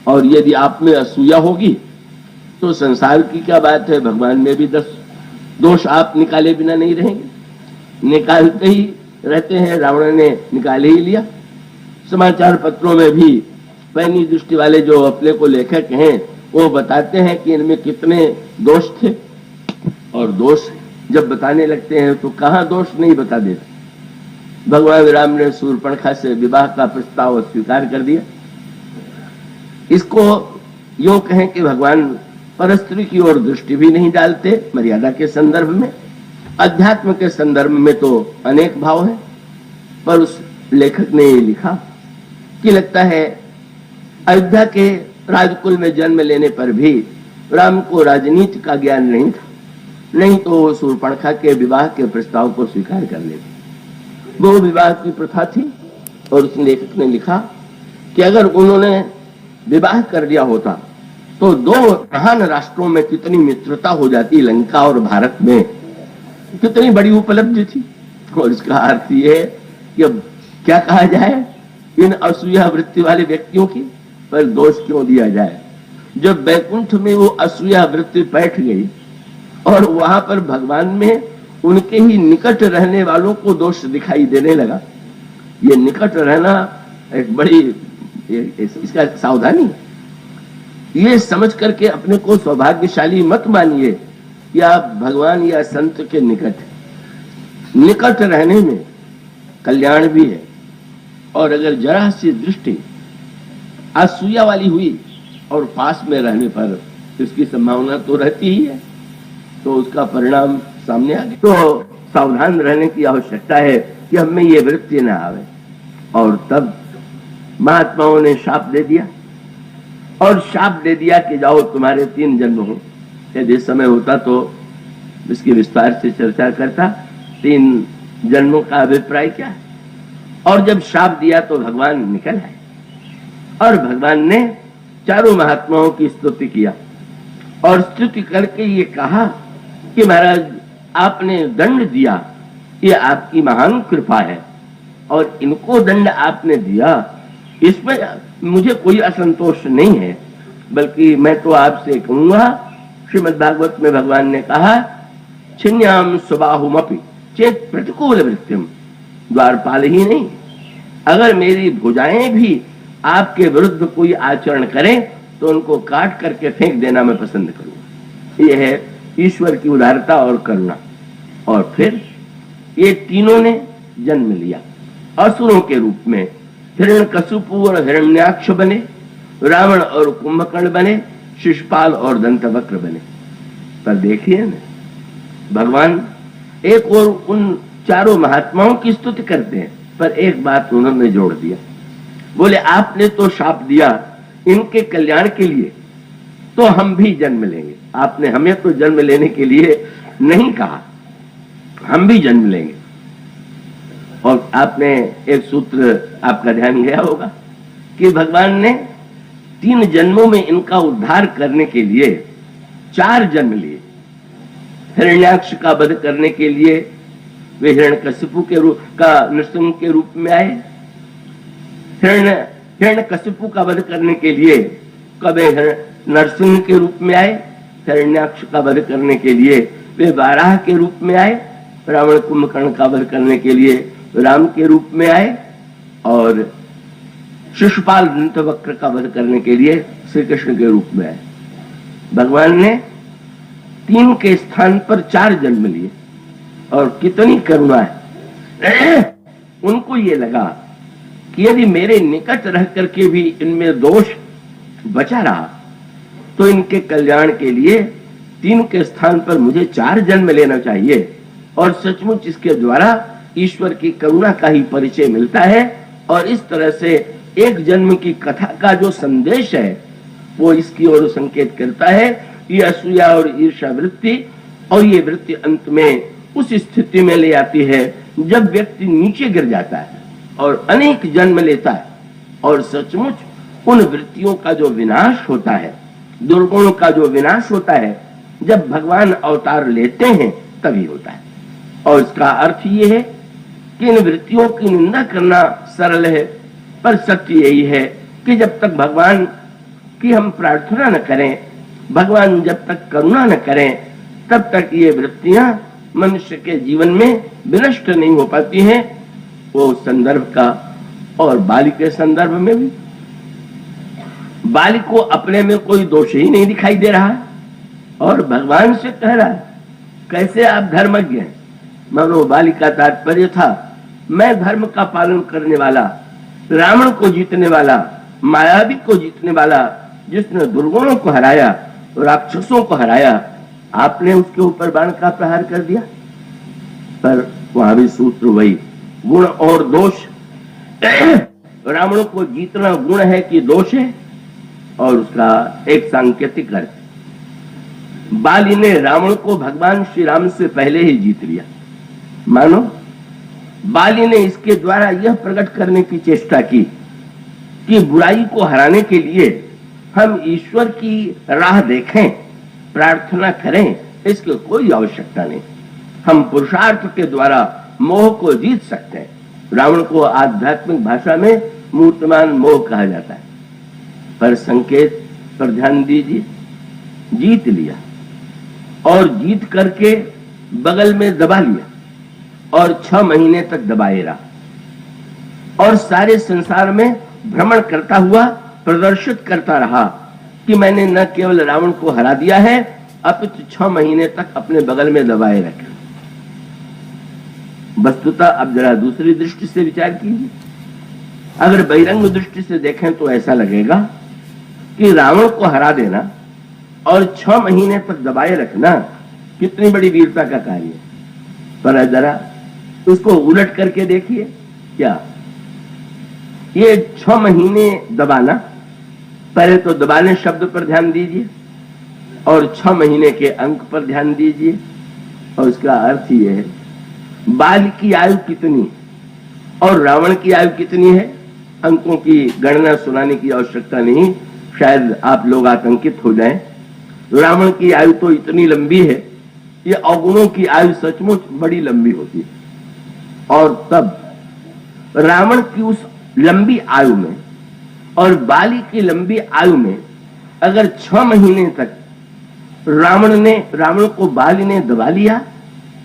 और यदि आप में असूया होगी तो संसार की क्या बात है, भगवान में भी 10 दोष आप निकाले बिना नहीं रहेंगे। निकालते ही रहते हैं, रावण ने निकाल ही लिया। समाचार पत्रों में भी पैनी दृष्टि वाले जो अपने को लेखक हैं वो बताते हैं कि इनमें कितने दोष थे, और दोष जब बताने लगते हैं तो कहाँ दोष नहीं बता देते। भगवान राम ने शूर्पणखा से विवाह का प्रस्ताव स्वीकार कर दिया। इसको यूं कहें कि भगवान परस्त्री की ओर दृष्टि भी नहीं डालते मर्यादा के संदर्भ में। अध्यात्म के संदर्भ में तो अनेक भाव है, पर उस लेखक ने ये लिखा कि लगता है अयोध्या के राजकुल में जन्म लेने पर भी राम को राजनीति का ज्ञान नहीं था। नहीं तो शूर्पणखा के विवाह के प्रस्ताव को स्वीकार कर लेते। वो विवाह की प्रथा थी और उस लेखक ने लिखा कि अगर उन्होंने विवाह कर लिया होता तो दो महान राष्ट्रों में कितनी मित्रता हो जाती, लंका और भारत में कितनी बड़ी उपलब्धि थी। और इसका अर्थ ये है कि अब क्या कहा जाए इन असूया वृत्ति वाले व्यक्तियों की, पर दोष क्यों दिया जाए। जब बैकुंठ में वो असूया वृत्ति बैठ गई और वहां पर भगवान में उनके ही निकट रहने वालों को दोष दिखाई देने लगा। ये निकट रहना एक बड़ी इसका सावधानी है। ये समझ करके अपने को सौभाग्यशाली मत मानिए कि आप भगवान या संत के निकट रहने में कल्याण भी है। और अगर जरा सी दृष्टि असूया वाली हुई और पास में रहने पर इसकी संभावना तो रहती ही है, तो उसका परिणाम सामने आ गया। तो सावधान रहने की आवश्यकता है कि हमें ये वृत्ति न आवे। और तब महात्माओं ने शाप दे दिया, और शाप दे दिया कि जाओ तुम्हारे 3 जन्म हो। यदि समय होता तो इसकी विस्तार से चर्चा करता, 3 जन्मों का अभिप्राय क्या है। और जब शाप दिया तो भगवान निकल आए और भगवान ने चारों महात्माओं की स्तुति किया और स्तुति करके ये कहा कि महाराज आपने दंड दिया, ये आपकी महान कृपा है, और इनको दंड आपने दिया इसमें मुझे कोई असंतोष नहीं है, बल्कि मैं तो आपसे कहूंगा, श्रीमद् भागवत में भगवान ने कहा छिन्याम सुबाहुमपि चेत प्रतिकूल वृत्तिम, द्वारपाल ही नहीं, अगर मेरी भुजाएं भी आपके विरुद्ध कोई आचरण करें तो उनको काट करके फेंक देना मैं पसंद करूंगा। यह है ईश्वर की उदारता और करुणा। और फिर ये तीनों ने जन्म लिया असुरों के रूप में। हिरण्यकशिपु और हिरण्याक्ष बने, रावण और कुंभकर्ण बने, शिशुपाल और दंतवक्र बने। पर देखिए ना, भगवान एक और उन चारों महात्माओं की स्तुति करते हैं, पर एक बात उन्होंने जोड़ दिया। बोले आपने तो शाप दिया इनके कल्याण के लिए, तो हम भी जन्म लेंगे। आपने हमें तो जन्म लेने के लिए नहीं कहा, हम भी जन्म लेंगे। और आपने एक सूत्र आपका ध्यान गया होगा कि भगवान ने 3 जन्मों में इनका उद्धार करने के लिए 4 जन्म लिए। हिरण्याक्ष का वध करने के लिए वे हिरण्यकशिपु के रूप का नृसिंह के रूप में आए। हिरण्यकशिपु का वध करने के लिए कभी नरसिंह के रूप में आए। हिरण्याक्ष का वध करने के लिए वे वाराह के रूप में आए। रावण कुंभकर्ण का वध करने के लिए राम के रूप में आए, और शिशुपाल दंतवक्र का वध करने के लिए श्री कृष्ण के रूप में आए। भगवान ने 3 के स्थान पर 4 जन्म लिए, और कितनी करुणा है। उनको ये लगा कि यदि मेरे निकट रह करके भी इनमें दोष बचा रहा तो इनके कल्याण के लिए 3 के स्थान पर मुझे 4 जन्म लेना चाहिए। और सचमुच इसके द्वारा ईश्वर की करुणा का ही परिचय मिलता है। और इस तरह से एक जन्म की कथा का जो संदेश है वो इसकी ओर संकेत करता है। ये असूया और ईर्ष्या वृत्ति, और ये वृत्ति अंत में उस स्थिति में ले आती है जब व्यक्ति नीचे गिर जाता है और अनेक जन्म लेता है। और सचमुच उन वृत्तियों का जो विनाश होता है, दुर्गुणों का जो विनाश होता है, जब भगवान अवतार लेते हैं तभी होता है। और इसका अर्थ ये है कि इन वृत्तियों की निंदा करना सरल है, पर सत्य यही है कि जब तक भगवान की हम प्रार्थना न करें, भगवान जब तक करुणा न करें, तब तक ये वृत्तियां मनुष्य के जीवन में विनष्ट नहीं हो पाती हैं। वो संदर्भ का, और बाली के संदर्भ में भी बाली को अपने में कोई दोष ही नहीं दिखाई दे रहा, और भगवान से कह रहा है कैसे आप धर्मज्ञ हैं। मानो बाली का तात्पर्य था मैं धर्म का पालन करने वाला, रावण को जीतने वाला, मायावी को जीतने वाला, जिसने दुर्गुणों को हराया, राक्षसों को हराया, आपने उसके ऊपर बाण का प्रहार कर दिया। पर वहां भी सूत्र वही, गुण और दोष। रावण को जीतना गुण है कि दोष है, और उसका एक सांकेतिक अर्थ। बाली ने रावण को भगवान श्री राम से पहले ही जीत लिया। मानो बाली ने इसके द्वारा यह प्रकट करने की चेष्टा की कि बुराई को हराने के लिए हम ईश्वर की राह देखें, प्रार्थना करें, इसकी कोई आवश्यकता नहीं। हम पुरुषार्थ के द्वारा मोह को जीत सकते हैं। रावण को आध्यात्मिक भाषा में मूर्तमान मोह कहा जाता है। पर संकेत पर ध्यान दीजिए, जीत लिया और जीत करके बगल में दबा लिया और 6 महीने तक दबाए रहा और सारे संसार में भ्रमण करता हुआ प्रदर्शित करता रहा कि मैंने न केवल रावण को हरा दिया है, अपितु 6 महीने तक अपने बगल में दबाए रखा। वस्तुतः अब जरा दूसरी दृष्टि से विचार कीजिए। अगर बहिरंग दृष्टि से देखें तो ऐसा लगेगा कि रावण को हरा देना और 6 महीने तक दबाए रखना कितनी बड़ी वीरता का कार्य है। पर जरा उसको उलट करके देखिए, क्या ये 6 महीने दबाना, पहले तो दबाने शब्द पर ध्यान दीजिए और 6 महीने के अंक पर ध्यान दीजिए और उसका अर्थ ये है, बाल की आयु कितनी और रावण की आयु कितनी है। अंकों की गणना सुनाने की आवश्यकता नहीं, शायद आप लोग आतंकित हो जाएं। रावण की आयु तो इतनी लंबी है, ये अवगुणों की आयु सचमुच बड़ी लंबी होती है। और तब रावण की उस लंबी आयु में और बाली की लंबी आयु में अगर 6 महीने तक रावण को बाली ने दबा लिया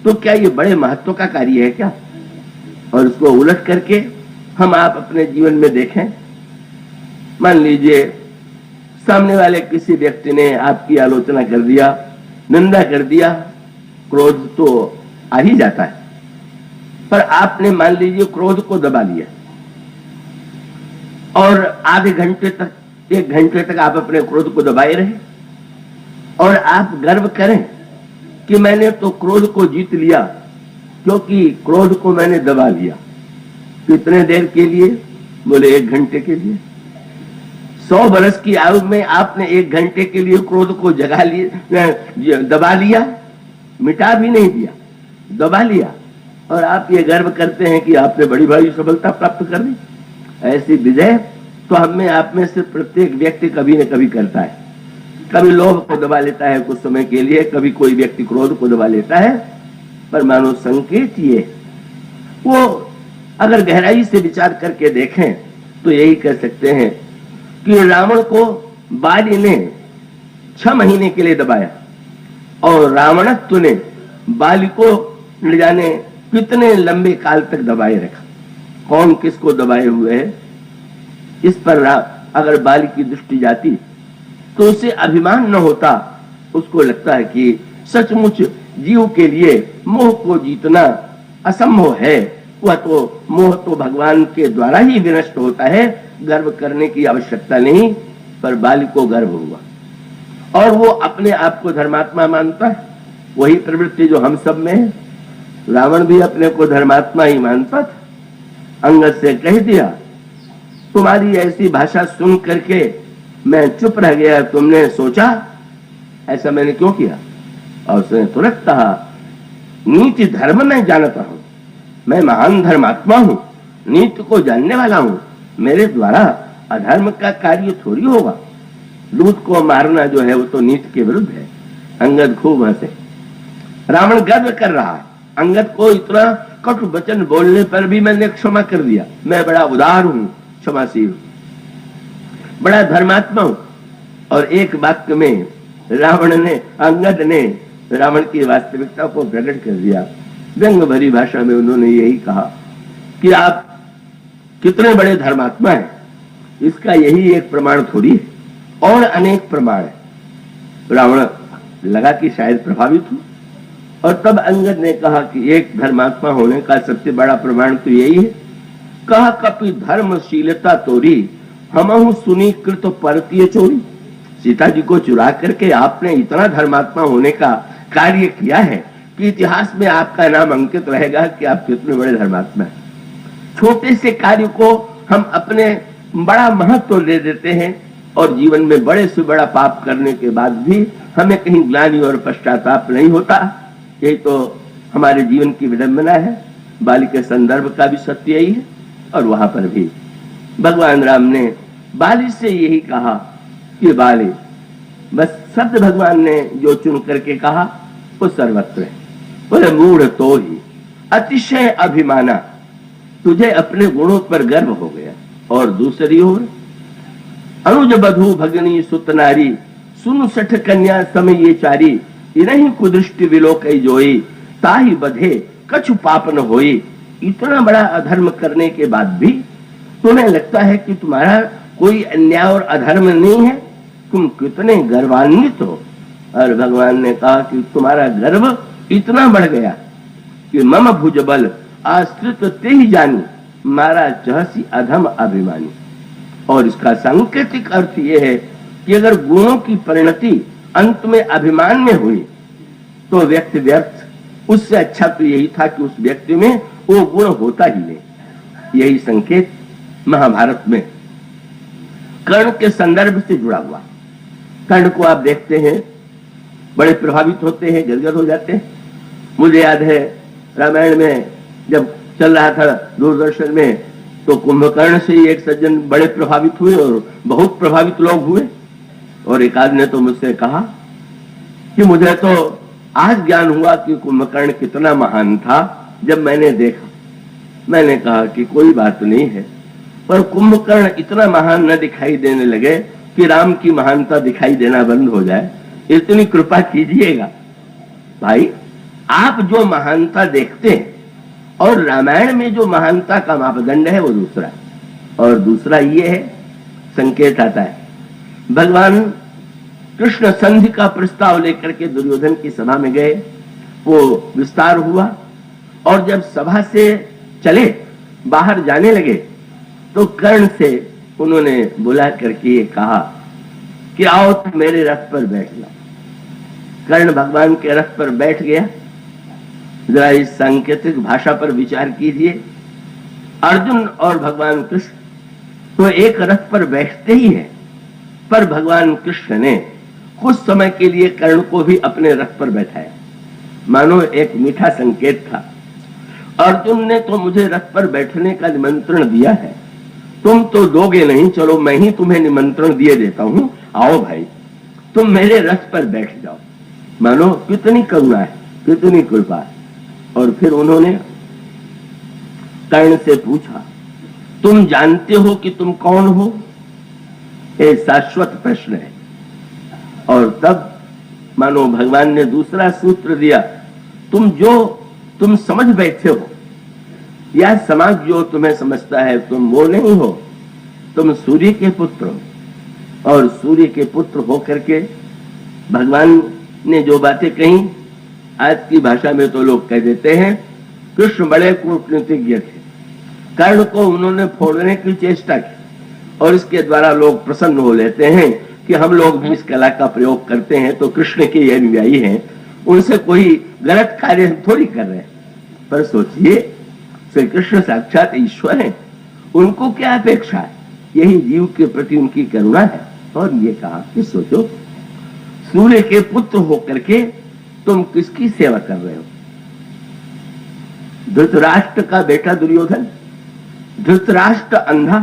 तो क्या ये बड़े महत्व का कार्य है क्या। और उसको उलट करके हम आप अपने जीवन में देखें, मान लीजिए सामने वाले किसी व्यक्ति ने आपकी आलोचना कर दिया, निंदा कर दिया, क्रोध तो आ ही जाता है, पर आपने मान लीजिए क्रोध को दबा लिया और आधे घंटे तक, 1 घंटे तक आप अपने क्रोध को दबाए रहे और आप गर्व करें कि मैंने तो क्रोध को जीत लिया, क्योंकि क्रोध को मैंने दबा लिया। कितने देर के लिए? बोले 1 घंटे के लिए। 100 वर्ष की आयु में आपने 1 घंटे के लिए क्रोध को जगा लिया, दबा लिया, मिटा भी नहीं दिया, दबा लिया, और आप ये गर्व करते हैं कि आपने बड़ी बड़ी सफलता प्राप्त कर ली। ऐसी विजय तो हम में आप में से प्रत्येक व्यक्ति कभी न कभी करता है। कभी लोभ को दबा लेता है कुछ समय के लिए, कभी कोई व्यक्ति क्रोध को दबा लेता है, पर मानो संकेत ये, वो अगर गहराई से विचार करके देखें तो यही कह सकते हैं कि रावण को बाली ने 6 महीने के लिए दबाया और रावणत्व ने बाली को न जाने कितने लंबे काल तक दबाए रखा। कौन किसको दबाए हुए है, इस पर अगर बाली की दृष्टि जाती तो उसे अभिमान न होता। उसको लगता है कि सचमुच जीव के लिए मोह को जीतना असंभव है, वह तो मोह तो भगवान के द्वारा ही विनष्ट होता है, गर्व करने की आवश्यकता नहीं। पर बाली को गर्व हुआ और वो अपने आप को धर्मात्मा मानता है, वही प्रवृत्ति जो हम सब में है। रावण भी अपने को धर्मात्मा ही मानता था। अंगद से कह दिया, तुम्हारी ऐसी भाषा सुन करके मैं चुप रह गया, तुमने सोचा ऐसा मैंने क्यों किया? और उसने तुरंत कहा, नीति धर्म में जानता हूं, मैं महान धर्मात्मा हूं, नीति को जानने वाला हूं, मेरे द्वारा अधर्म का कार्य थोड़ी होगा। दूध को मारना जो है वो तो नीति के विरुद्ध है। अंगद खूब हंसे। रावण गर्व कर रहा है, अंगद को इतना कटु वचन बोलने पर भी मैंने क्षमा कर दिया, मैं बड़ा उदार हूं, क्षमाशील, बड़ा धर्मात्मा हूं। और एक वाक्य में अंगद ने रावण की वास्तविकता को प्रकट कर दिया। व्यंग भरी भाषा में उन्होंने यही कहा कि आप कितने बड़े धर्मात्मा हैं, इसका यही एक प्रमाण थोड़ी है, और अनेक प्रमाण है। रावण लगा कि शायद प्रभावित हूं, और तब अंगद ने कहा कि एक धर्मात्मा होने का सबसे बड़ा प्रमाण तो यही है, कहा कपि धर्मशीलता तोरी हमहु सुनी कृत परतीय चोरी। सीता जी को चुरा करके आपने इतना धर्मात्मा होने का कार्य किया है कि इतिहास में आपका नाम अंकित रहेगा कि आप कितने बड़े धर्मात्मा हैं। छोटे से कार्य को हम अपने बड़ा महत्व दे देते हैं और जीवन में बड़े से बड़ा पाप करने के बाद भी हमें कहीं ग्लानि और पश्चाताप नहीं होता। यही तो हमारे जीवन की विडंबना है। बाली के संदर्भ का भी सत्य यही है, और वहां पर भी भगवान राम ने बाली से यही कहा कि बाली, बस शब्द भगवान ने जो चुन करके कहा वो सर्वत्र है। बोले मूढ़ तो ही अतिशय अभिमाना, तुझे अपने गुणों पर गर्व हो गया। और दूसरी ओर अनुज बधू भगनी सुत नारी, सुनु सठ कन्या समय ये चारी, इन्हीं कुदृष्टि विलोक जोई, ताही बधे कछु पाप न होई। इतना बड़ा अधर्म करने के बाद भी तुम्हें लगता है कि तुम्हारा कोई अन्याय और अधर्म नहीं है, तुम कितने गर्वान्वित हो। और भगवान ने कहा कि तुम्हारा गर्व इतना बढ़ गया कि मम भुज बल आश्रित ते ही जानी, मारा चहसी अधम अभिमानी। और इसका सांकेतिक अर्थ यह है कि अगर गुणों की परिणति अंत में अभिमान में हुई तो व्यक्ति व्यर्थ, उससे अच्छा तो यही था कि उस व्यक्ति में वो गुण होता ही नहीं। यही संकेत महाभारत में कर्ण के संदर्भ से जुड़ा हुआ। कर्ण को आप देखते हैं, बड़े प्रभावित होते हैं, गदगद हो जाते हैं। मुझे याद है रामायण में जब चल रहा था दूरदर्शन में, तो कुंभकर्ण से ही एक सज्जन बड़े प्रभावित हुए और बहुत प्रभावित लोग हुए। और एक आदमी ने तो मुझसे कहा कि मुझे तो आज ज्ञान हुआ कि कुंभकर्ण कितना महान था जब मैंने देखा। मैंने कहा कि कोई बात नहीं है, पर कुंभकर्ण इतना महान न दिखाई देने लगे कि राम की महानता दिखाई देना बंद हो जाए, इतनी कृपा कीजिएगा। भाई, आप जो महानता देखते हैं और रामायण में जो महानता का मापदंड है वो दूसरा, और दूसरा ये है, संकेत आता है भगवान कृष्ण संधि का प्रस्ताव लेकर के दुर्योधन की सभा में गए। वो विस्तार हुआ और जब सभा से चले बाहर जाने लगे तो कर्ण से उन्होंने बुला करके ये कहा कि आओ तुम मेरे रथ पर बैठ जाओ। कर्ण भगवान के रथ पर बैठ गया। जरा इस सांकेतिक भाषा पर विचार कीजिए। अर्जुन और भगवान कृष्ण तो एक रथ पर बैठते ही है, पर भगवान कृष्ण ने कुछ समय के लिए कर्ण को भी अपने रथ पर बैठाया, मानो एक मीठा संकेत था। अर्जुन ने तो मुझे रथ पर बैठने का निमंत्रण दिया है, तुम तो दोगे नहीं, चलो मैं ही तुम्हें निमंत्रण दिए देता हूं, आओ भाई तुम मेरे रथ पर बैठ जाओ। मानो कितनी करुणा है, कितनी कृपा है। और फिर उन्होंने कर्ण से पूछा, तुम जानते हो कि तुम कौन हो? ये शाश्वत प्रश्न है। और तब मानो भगवान ने दूसरा सूत्र दिया, तुम समझ बैठे हो, या समाज जो तुम्हें समझता है तुम वो नहीं हो, तुम सूर्य के पुत्र हो। और सूर्य के पुत्र होकर के भगवान ने जो बातें कही, आज की भाषा में तो लोग कह देते हैं कृष्ण बड़े कूटनीतिज्ञ थे। कर्ण को उन्होंने फोड़ने की चेष्टा की और इसके द्वारा लोग प्रसन्न हो लेते हैं कि हम लोग भी इस कला का प्रयोग करते हैं तो कृष्ण के ये अनुयायी हैं, उनसे कोई गलत कार्य थोड़ी कर रहे हैं। पर सोचिए, श्री कृष्ण साक्षात ईश्वर हैं, उनको क्या अपेक्षा है? यही जीव के प्रति उनकी करुणा है। और ये कहा कि सोचो, सूर्य के पुत्र होकर के तुम किसकी सेवा कर रहे हो? धृतराष्ट्र का बेटा दुर्योधन, धृतराष्ट्र अंधा,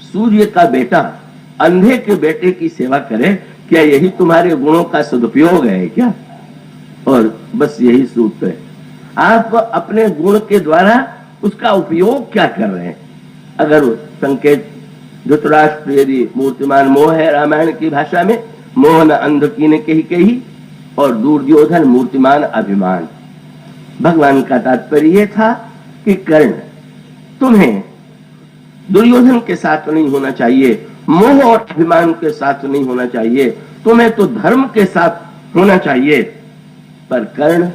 सूर्य का बेटा अंधे के बेटे की सेवा करे, क्या यही तुम्हारे गुणों का सदुपयोग है क्या? और बस यही सूत्र है, आप अपने गुण के द्वारा उसका उपयोग क्या कर रहे हैं? अगर संकेत धृतराष्ट्र यदि मूर्तिमान मोह है रामायण की भाषा में, मोह न अंध कीने कही, और दुर्योधन मूर्तिमान अभिमान। भगवान का तात्पर्य यह था कि कर्ण, तुम्हें दुर्योधन के साथ नहीं होना चाहिए, मोह और अभिमान के साथ नहीं होना चाहिए, तुम्हें तो धर्म के साथ होना चाहिए। पर कर्ण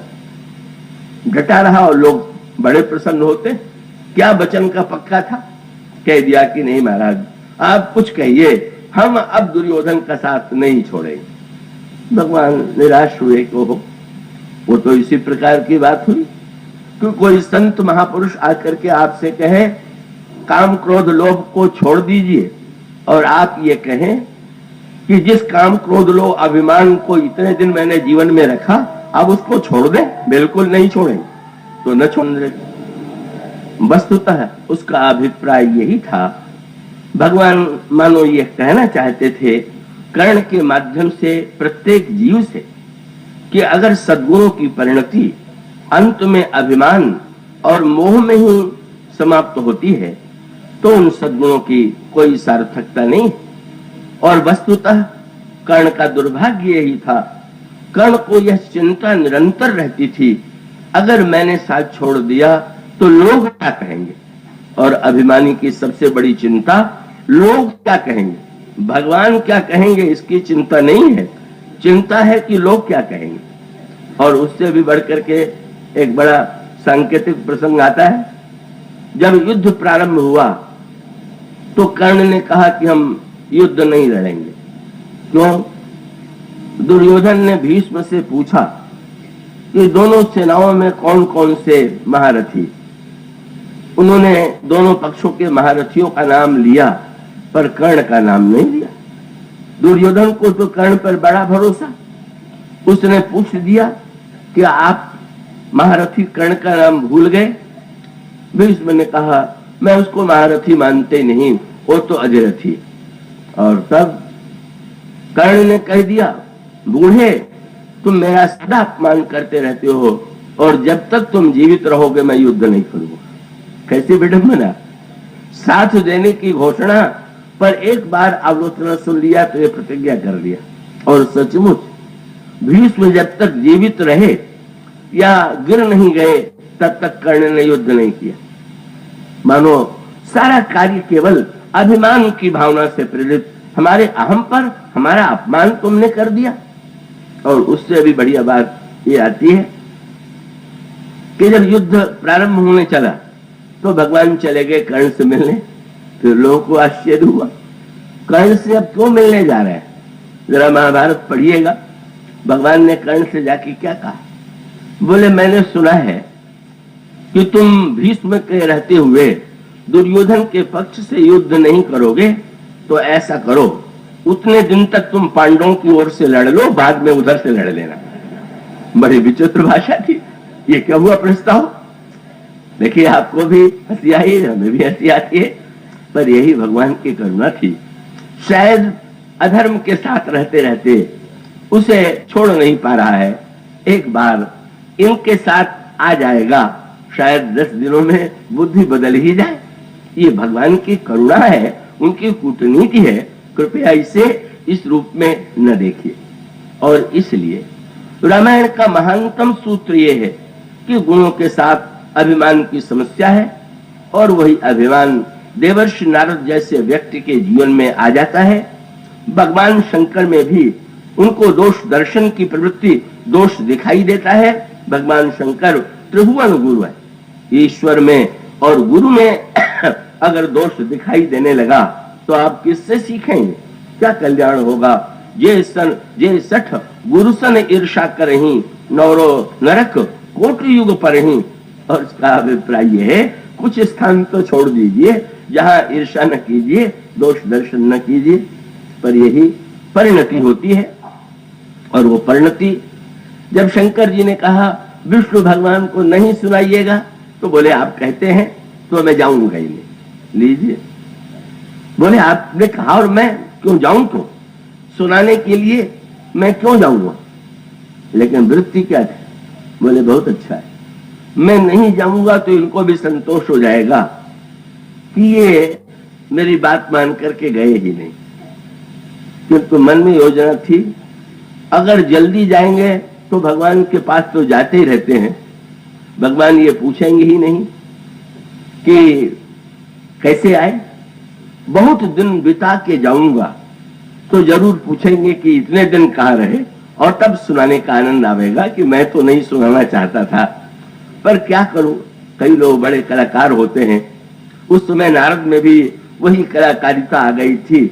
डटा रहा और लोग बड़े प्रसन्न होते। क्या वचन का पक्का था? कह दिया कि नहीं महाराज, आप कुछ कहिए, हम अब दुर्योधन का साथ नहीं छोड़ेंगे। भगवान निराश हुए को हो, वो तो इसी प्रकार की बात हुई कि कोई संत महापुरुष आकर के आपसे कहे काम क्रोध लोभ को छोड़ दीजिए, और आप ये कहें कि जिस काम क्रोध लो अभिमान को इतने दिन मैंने जीवन में रखा, अब उसको छोड़ दे? बिल्कुल नहीं छोड़ेंगे। तो न छोड़ने। वस्तुतः उसका अभिप्राय यही था, भगवान मानो ये कहना चाहते थे कर्ण के माध्यम से प्रत्येक जीव से कि अगर सद्गुणों की परिणति अंत में अभिमान और मोह में ही समाप्त होती है तो उन सद्गुणों की कोई सार्थकता नहीं। और वस्तुतः कर्ण का दुर्भाग्य यही था, कर्ण को यह चिंता निरंतर रहती थी, अगर मैंने साथ छोड़ दिया तो लोग क्या कहेंगे। और अभिमानी की सबसे बड़ी चिंता लोग क्या कहेंगे, भगवान क्या कहेंगे इसकी चिंता नहीं है, चिंता है कि लोग क्या कहेंगे। और उससे भी बढ़कर के एक बड़ा सांकेतिक प्रसंग आता है, जब युद्ध प्रारंभ हुआ तो कर्ण ने कहा कि हम युद्ध नहीं लड़ेंगे। क्यों? दुर्योधन ने भीष्म से पूछा कि दोनों सेनाओं में कौन कौन से महारथी। उन्होंने दोनों पक्षों के महारथियों का नाम लिया पर कर्ण का नाम नहीं लिया। दुर्योधन को तो कर्ण पर बड़ा भरोसा, उसने पूछ दिया कि आप महारथी कर्ण का नाम भूल गए। भीष्म ने कहा मैं उसको महारथी मानते नहीं, वो तो अजरथी। और तब कर्ण ने कह दिया, बूढ़े तुम मेरा सदा अपमान करते रहते हो और जब तक तुम जीवित रहोगे मैं युद्ध नहीं करूंगा। कैसी विडंबना, साथ देने की घोषणा पर एक बार आलोचना सुन लिया तो ये प्रतिज्ञा कर लिया। और सचमुच भीष्म जब तक जीवित रहे या गिर नहीं गए तब तक कर्ण ने युद्ध नहीं किया। मानो सारा कार्य केवल अभिमान की भावना से प्रेरित, हमारे अहम पर हमारा अपमान तुमने कर दिया। और उससे भी बढ़िया बात ये आती है कि जब युद्ध प्रारंभ होने चला तो भगवान चले गए कर्ण से मिलने। फिर लोगों को आश्चर्य हुआ, कर्ण से अब क्यों मिलने जा रहे हैं? जरा महाभारत पढ़िएगा, भगवान ने कर्ण से जाके क्या कहा। बोले मैंने सुना है कि तुम भीष्म के रहते हुए दुर्योधन के पक्ष से युद्ध नहीं करोगे, तो ऐसा करो उतने दिन तक तुम पांडवों की ओर से लड़ लो, बाद में उधर से लड़ लेना। बड़ी विचित्र भाषा थी, ये क्या हुआ प्रस्ताव। देखिए आपको भी हंसी आई, हमें भी हंसी आती है, पर यही भगवान की करुणा थी। शायद अधर्म के साथ रहते रहते उसे छोड़ नहीं पा रहा है, एक बार इनके साथ आ जाएगा, शायद 10 दिनों में बुद्धि बदल ही जाए। ये भगवान की करुणा है, उनकी कूटनीति है, कृपया इसे इस रूप में न देखिए। और इसलिए रामायण का महानतम सूत्र ये है कि गुणों के साथ अभिमान की समस्या है और वही अभिमान देवर्षि नारद जैसे व्यक्ति के जीवन में आ जाता है। भगवान शंकर में भी उनको दोष दर्शन की प्रवृत्ति, दोष दिखाई देता है। भगवान शंकर त्रिभुवन गुरु है, ईश्वर में और गुरु में अगर दोष दिखाई देने लगा तो आप किससे सीखेंगे? क्या कल्याण होगा? जे सठ गुरु सन ईर्षा करही, नौरो नरक कोटि युग परही। और इसका अभिप्राय यह है, कुछ स्थान तो छोड़ दीजिए जहां ईर्षा न कीजिए, दोष दर्शन न कीजिए, पर यही परिणति होती है। और वो परिणति जब शंकर जी ने कहा विष्णु भगवान को नहीं सुनाइएगा, तो बोले आप कहते हैं तो मैं जाऊंगा ही नहीं। लीजिए, बोले आपने कहा और मैं क्यों जाऊं, तो सुनाने के लिए मैं क्यों जाऊंगा। लेकिन वृत्ति क्या थी? बोले बहुत अच्छा है, मैं नहीं जाऊंगा तो इनको भी संतोष हो जाएगा कि ये मेरी बात मान करके गए ही नहीं। किंतु मन में योजना थी, अगर जल्दी जाएंगे तो भगवान के पास तो जाते ही रहते हैं, भगवान ये पूछेंगे ही नहीं कि कैसे आए। बहुत दिन बिता के जाऊंगा तो जरूर पूछेंगे कि इतने दिन कहाँ रहे, और तब सुनाने का आनंद आवेगा कि मैं तो नहीं सुनाना चाहता था, पर क्या करूं, कई लोग बड़े कलाकार होते हैं। उस समय नारद में भी वही कलाकारिता आ गई थी,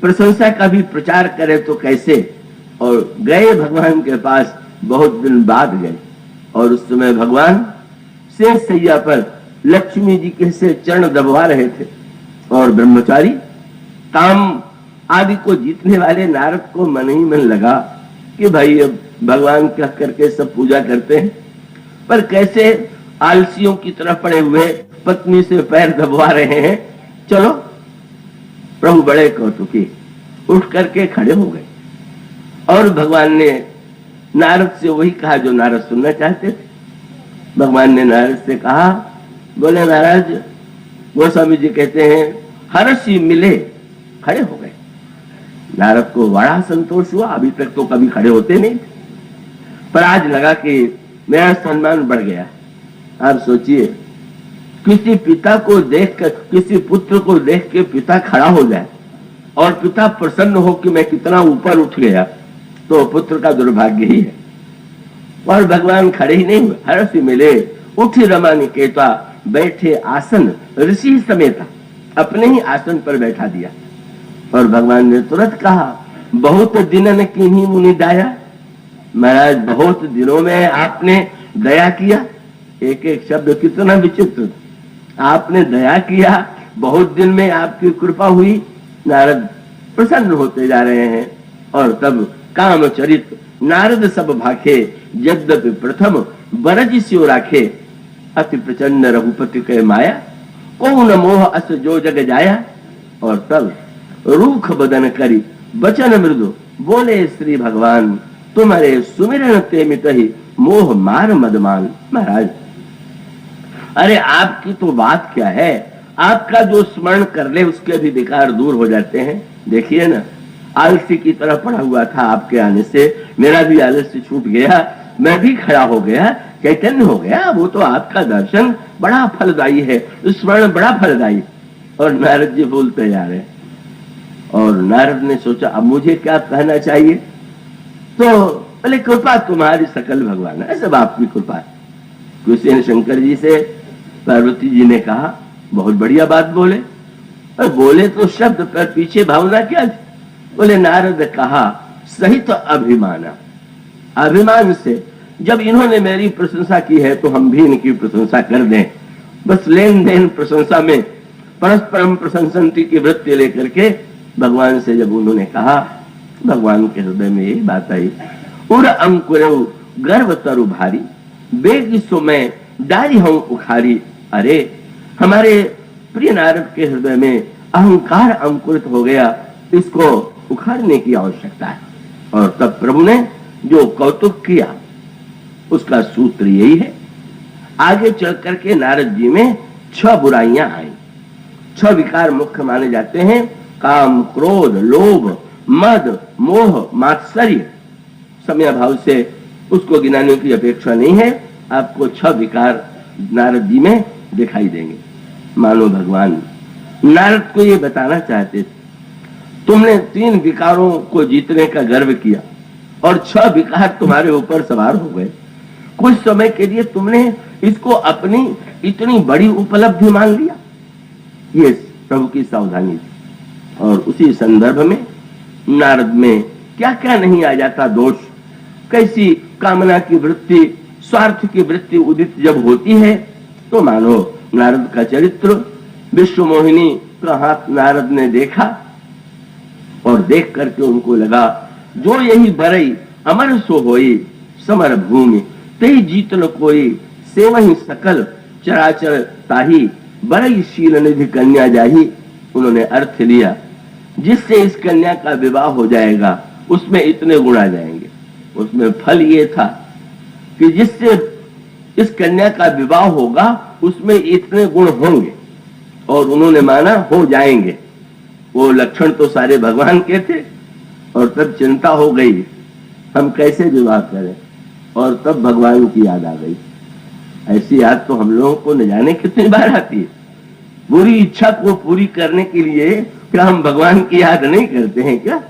प्रशंसा का भी प्रचार करे तो कैसे। और गए भगवान के पास, बहुत दिन बाद गए, और उस समय भगवान शेष सैया पर लक्ष्मी जी के से चरण दबवा रहे थे, और ब्रह्मचारी काम आदि को जीतने वाले नारद को मन ही मन लगा कि भाई अब भगवान कह करके सब पूजा करते हैं, पर कैसे आलसियों की तरह पड़े हुए पत्नी से पैर दबवा रहे हैं। चलो, प्रभु बड़े कौतुकी उठ करके खड़े हो गए और भगवान ने नारद से वही कहा जो नारद सुनना चाहते थे। भगवान ने नारद से कहा, बोले महाराज, गोस्वामी जी कहते हैं हर्षी मिले, खड़े हो गए। नारद को बड़ा संतोष हुआ, अभी तक तो कभी खड़े होते नहीं थे, पर आज लगा कि मेरा सम्मान बढ़ गया। आप सोचिए, किसी पिता को देखकर, किसी पुत्र को देख के पिता खड़ा हो जाए और पिता प्रसन्न हो कि मैं कितना ऊपर उठ गया, तो पुत्र का दुर्भाग्य ही है। और भगवान खड़े ही नहीं हुए, हर्ष मिले उठी रमा निकेता, बैठे आसन ऋषि समेता, अपने ही आसन पर बैठा दिया। और भगवान ने तुरंत कहा, बहुत दिनन किन्हीं मुनि दाया। महाराज, बहुत दिनों में आपने दया किया। एक एक शब्द कितना विचित्र, आपने दया किया, बहुत दिन में आपकी कृपा हुई। नारद प्रसन्न होते जा रहे हैं। और तब कामचरित नारद सब भाखे, यद्यपि प्रथम बरज स्यो राखे, अति प्रचंड रघुपति के माया, कौन मोह अस जो जग जाया। और तब रूख बदन करी बचन मृदु, बोले श्री भगवान, तुम्हारे सुमिरन ते मित ही मोह मार मदमान। महाराज, अरे आपकी तो बात क्या है, आपका जो स्मरण कर ले उसके भी विकार दूर हो जाते हैं। देखिए ना, आलसी की तरह पड़ा हुआ था, आपके आने से मेरा भी आलस्य छूट गया, मैं भी खड़ा हो गया, चैतन्य हो गया। वो तो आपका दर्शन बड़ा फलदायी है, स्मरण बड़ा फलदायी। और नारद जी बोलते जा रहे हैं। और नारद ने सोचा, अब मुझे क्या कहना चाहिए, तो बोले कृपा तुम्हारी सकल भगवान, है सब आपकी कृपा है। कृष्ण शंकर जी से पार्वती जी ने कहा, बहुत बढ़िया बात बोले, और बोले तो शब्द पर पीछे भावना क्या थी। बोले नारद कहा, सहित तो अभिमाना, अभिमान से जब इन्होंने मेरी प्रशंसा की है तो हम भी इनकी प्रशंसा कर दें। बस लेन देन प्रशंसा में परस्परम प्रशंसन्ति की वृत्ति लेकर के भगवान से जब उन्होंने कहा, भगवान के हृदय में यही बात आई, उर अंकुर गर्व तरु भारी, बेग समय डारी हम उखारी। अरे हमारे प्रिय नारद के हृदय में अहंकार अंकुरित हो गया, इसको उखाड़ने की आवश्यकता है। और तब प्रभु ने जो कौतुक किया उसका सूत्र यही है। आगे चल करके नारद जी में 6 बुराइयां आई। 6 विकार मुख्य माने जाते हैं, काम, क्रोध, लोभ, मद, मोह, मात्सर्य। समय भाव से उसको गिनाने की अपेक्षा नहीं है, आपको 6 विकार नारद जी में दिखाई देंगे। मानो भगवान नारद को ये बताना चाहते थे, तुमने 3 विकारों को जीतने का गर्व किया और 6 विकार तुम्हारे ऊपर सवार हो गए। कुछ समय के लिए तुमने इसको अपनी इतनी बड़ी उपलब्धि मान लिया। ये प्रभु की सावधानी थी। और उसी संदर्भ में नारद में क्या क्या नहीं आ जाता दोष। कैसी कामना की वृत्ति, स्वार्थ की वृत्ति उदित जब होती है तो मानो नारद का चरित्र, विश्व मोहिनी का हाथ नारद ने देखा और देख करके उनको लगा, जो यही बरई अमर सो होई, समर भूमि तेई जीत न कोई, सेवही सकल चराचर ताही, बरई शील निधि कन्या जाही। उन्होंने अर्थ लिया, जिससे इस कन्या का विवाह हो जाएगा उसमें इतने गुण आ जाएंगे। उसमें फल ये था कि जिससे इस कन्या का विवाह होगा उसमें इतने गुण होंगे, और उन्होंने माना हो जाएंगे। वो लक्षण तो सारे भगवान के थे। और तब चिंता हो गई, हम कैसे विवाह करें। और तब भगवान की याद आ गई। ऐसी याद तो हम लोगों को न जाने कितनी बार आती है। बुरी इच्छा को पूरी करने के लिए क्या हम भगवान की याद नहीं करते हैं क्या।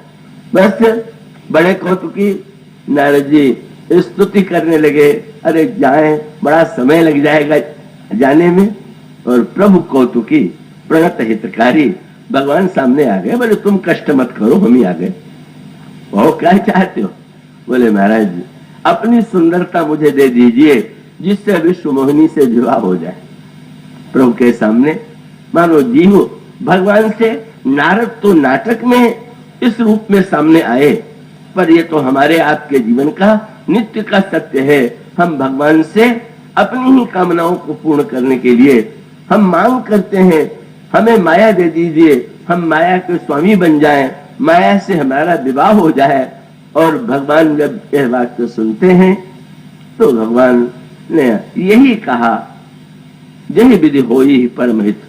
बस बड़े कौतुकी नारद जी स्तुति करने लगे, अरे जाए, बड़ा समय लग जाएगा जाने में। और प्रभु कौतुकी प्रणत हितकारी भगवान सामने आ गए। बोले तुम कष्ट मत करो, हम ही आ गए। वो क्या चाहते हो। बोले महाराज जी, अपनी सुंदरता मुझे दे दीजिए जिससे विश्व मोहिनी से विवाह हो जाए। प्रभु के सामने मानो जीव भगवान से, नारद तो नाटक में इस रूप में सामने आए, पर ये तो हमारे आपके जीवन का नित्य का सत्य है। हम भगवान से अपनी ही कामनाओं को पूर्ण करने के लिए हम मांग करते हैं, हमें माया दे दीजिए, हम माया के स्वामी बन जाएं, माया से हमारा विवाह हो जाए। और भगवान जब यह बात को सुनते हैं तो भगवान ने यही कहा, जही विधि होई परम हित,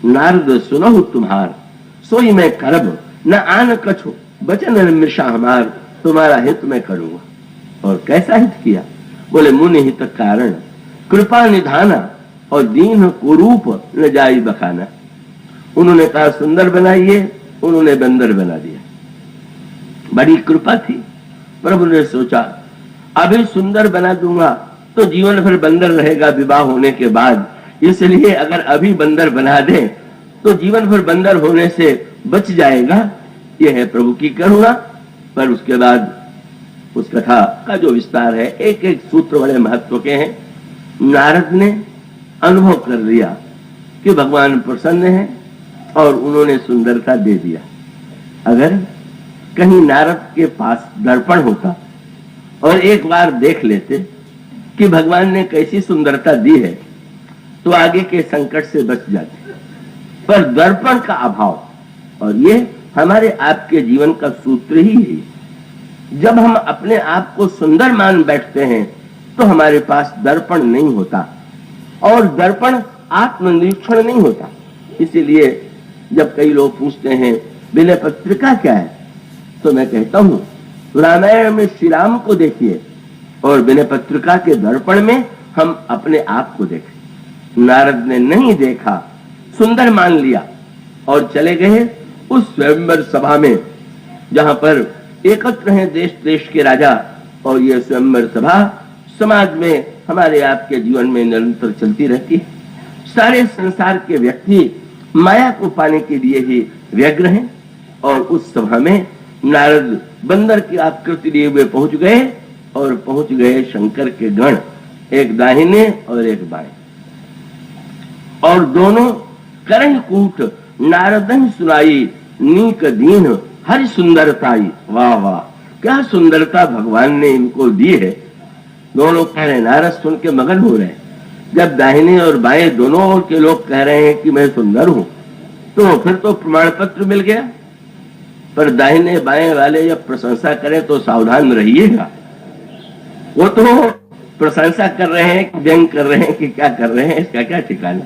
नारद सुनहु तुम्हार, सोई मैं करब न आन कछु, बचन मृषा हमार, तुम्हारा हित मैं करूंगा। और कैसा हित किया? बोले मुनि हित कारण, कृपा निधाना, और दीन कुरूप न जाई बखाना। उन्होंने कहा सुंदर बनाइए, उन्होंने बंदर बना दिया। बड़ी कृपा थी। प्रभु ने सोचा अभी सुंदर बना दूंगा तो जीवन भर बंदर रहेगा विवाह होने के बाद, इसलिए अगर अभी बंदर बना दे तो जीवन भर बंदर होने से बच जाएगा। यह है प्रभु की करुणा। पर उसके बाद उस कथा का जो विस्तार है, एक एक सूत्र बड़े महत्व के हैं। नारद ने अनुभव कर लिया कि भगवान प्रसन्न है और उन्होंने सुंदरता दे दिया। अगर कहीं नारद के पास दर्पण होता और एक बार देख लेते कि भगवान ने कैसी सुंदरता दी है तो आगे के संकट से बच जाते। पर दर्पण का अभाव, और ये हमारे आपके जीवन का सूत्र ही है। जब हम अपने आप को सुंदर मान बैठते हैं तो हमारे पास दर्पण नहीं होता, और दर्पण आत्मनिरीक्षण नहीं होता। इसीलिए जब कई लोग पूछते हैं विनय पत्रिका क्या है, तो मैं कहता हूं रामायण में श्री राम को देखिए और विनय पत्रिका के दर्पण में हम अपने आप को देखें। नारद ने नहीं देखा, सुंदर मान लिया और चले गए उस स्वयंवर सभा में जहां पर एकत्र हैं देश देश के राजा। और यह स्वयंवर सभा समाज में हमारे आपके जीवन में निरंतर चलती रहती है। सारे संसार के व्यक्ति माया को पाने के लिए ही व्यग्र हैं। और उस सभा में नारद बंदर की आकृति लिए हुए पहुंच गए, और पहुंच गए शंकर के गण, एक दाहिने और एक बाएं, और दोनों करह कूट नारदन सुनाई, नीक दीन हरि सुंदरताई। वाह वाह, क्या सुंदरता भगवान ने इनको दी है। दोनों कह रहे, नारद सुन के मगन हो रहे। जब दाहिने और बाएं दोनों ओर के लोग कह रहे हैं कि मैं सुंदर हूं, तो फिर तो प्रमाण पत्र मिल गया। पर दाहिने बाएं वाले जब प्रशंसा करें तो सावधान रहिएगा। वो तो प्रशंसा कर रहे हैं, व्यंग कर रहे हैं कि क्या कर रहे हैं, इसका क्या ठिकाना।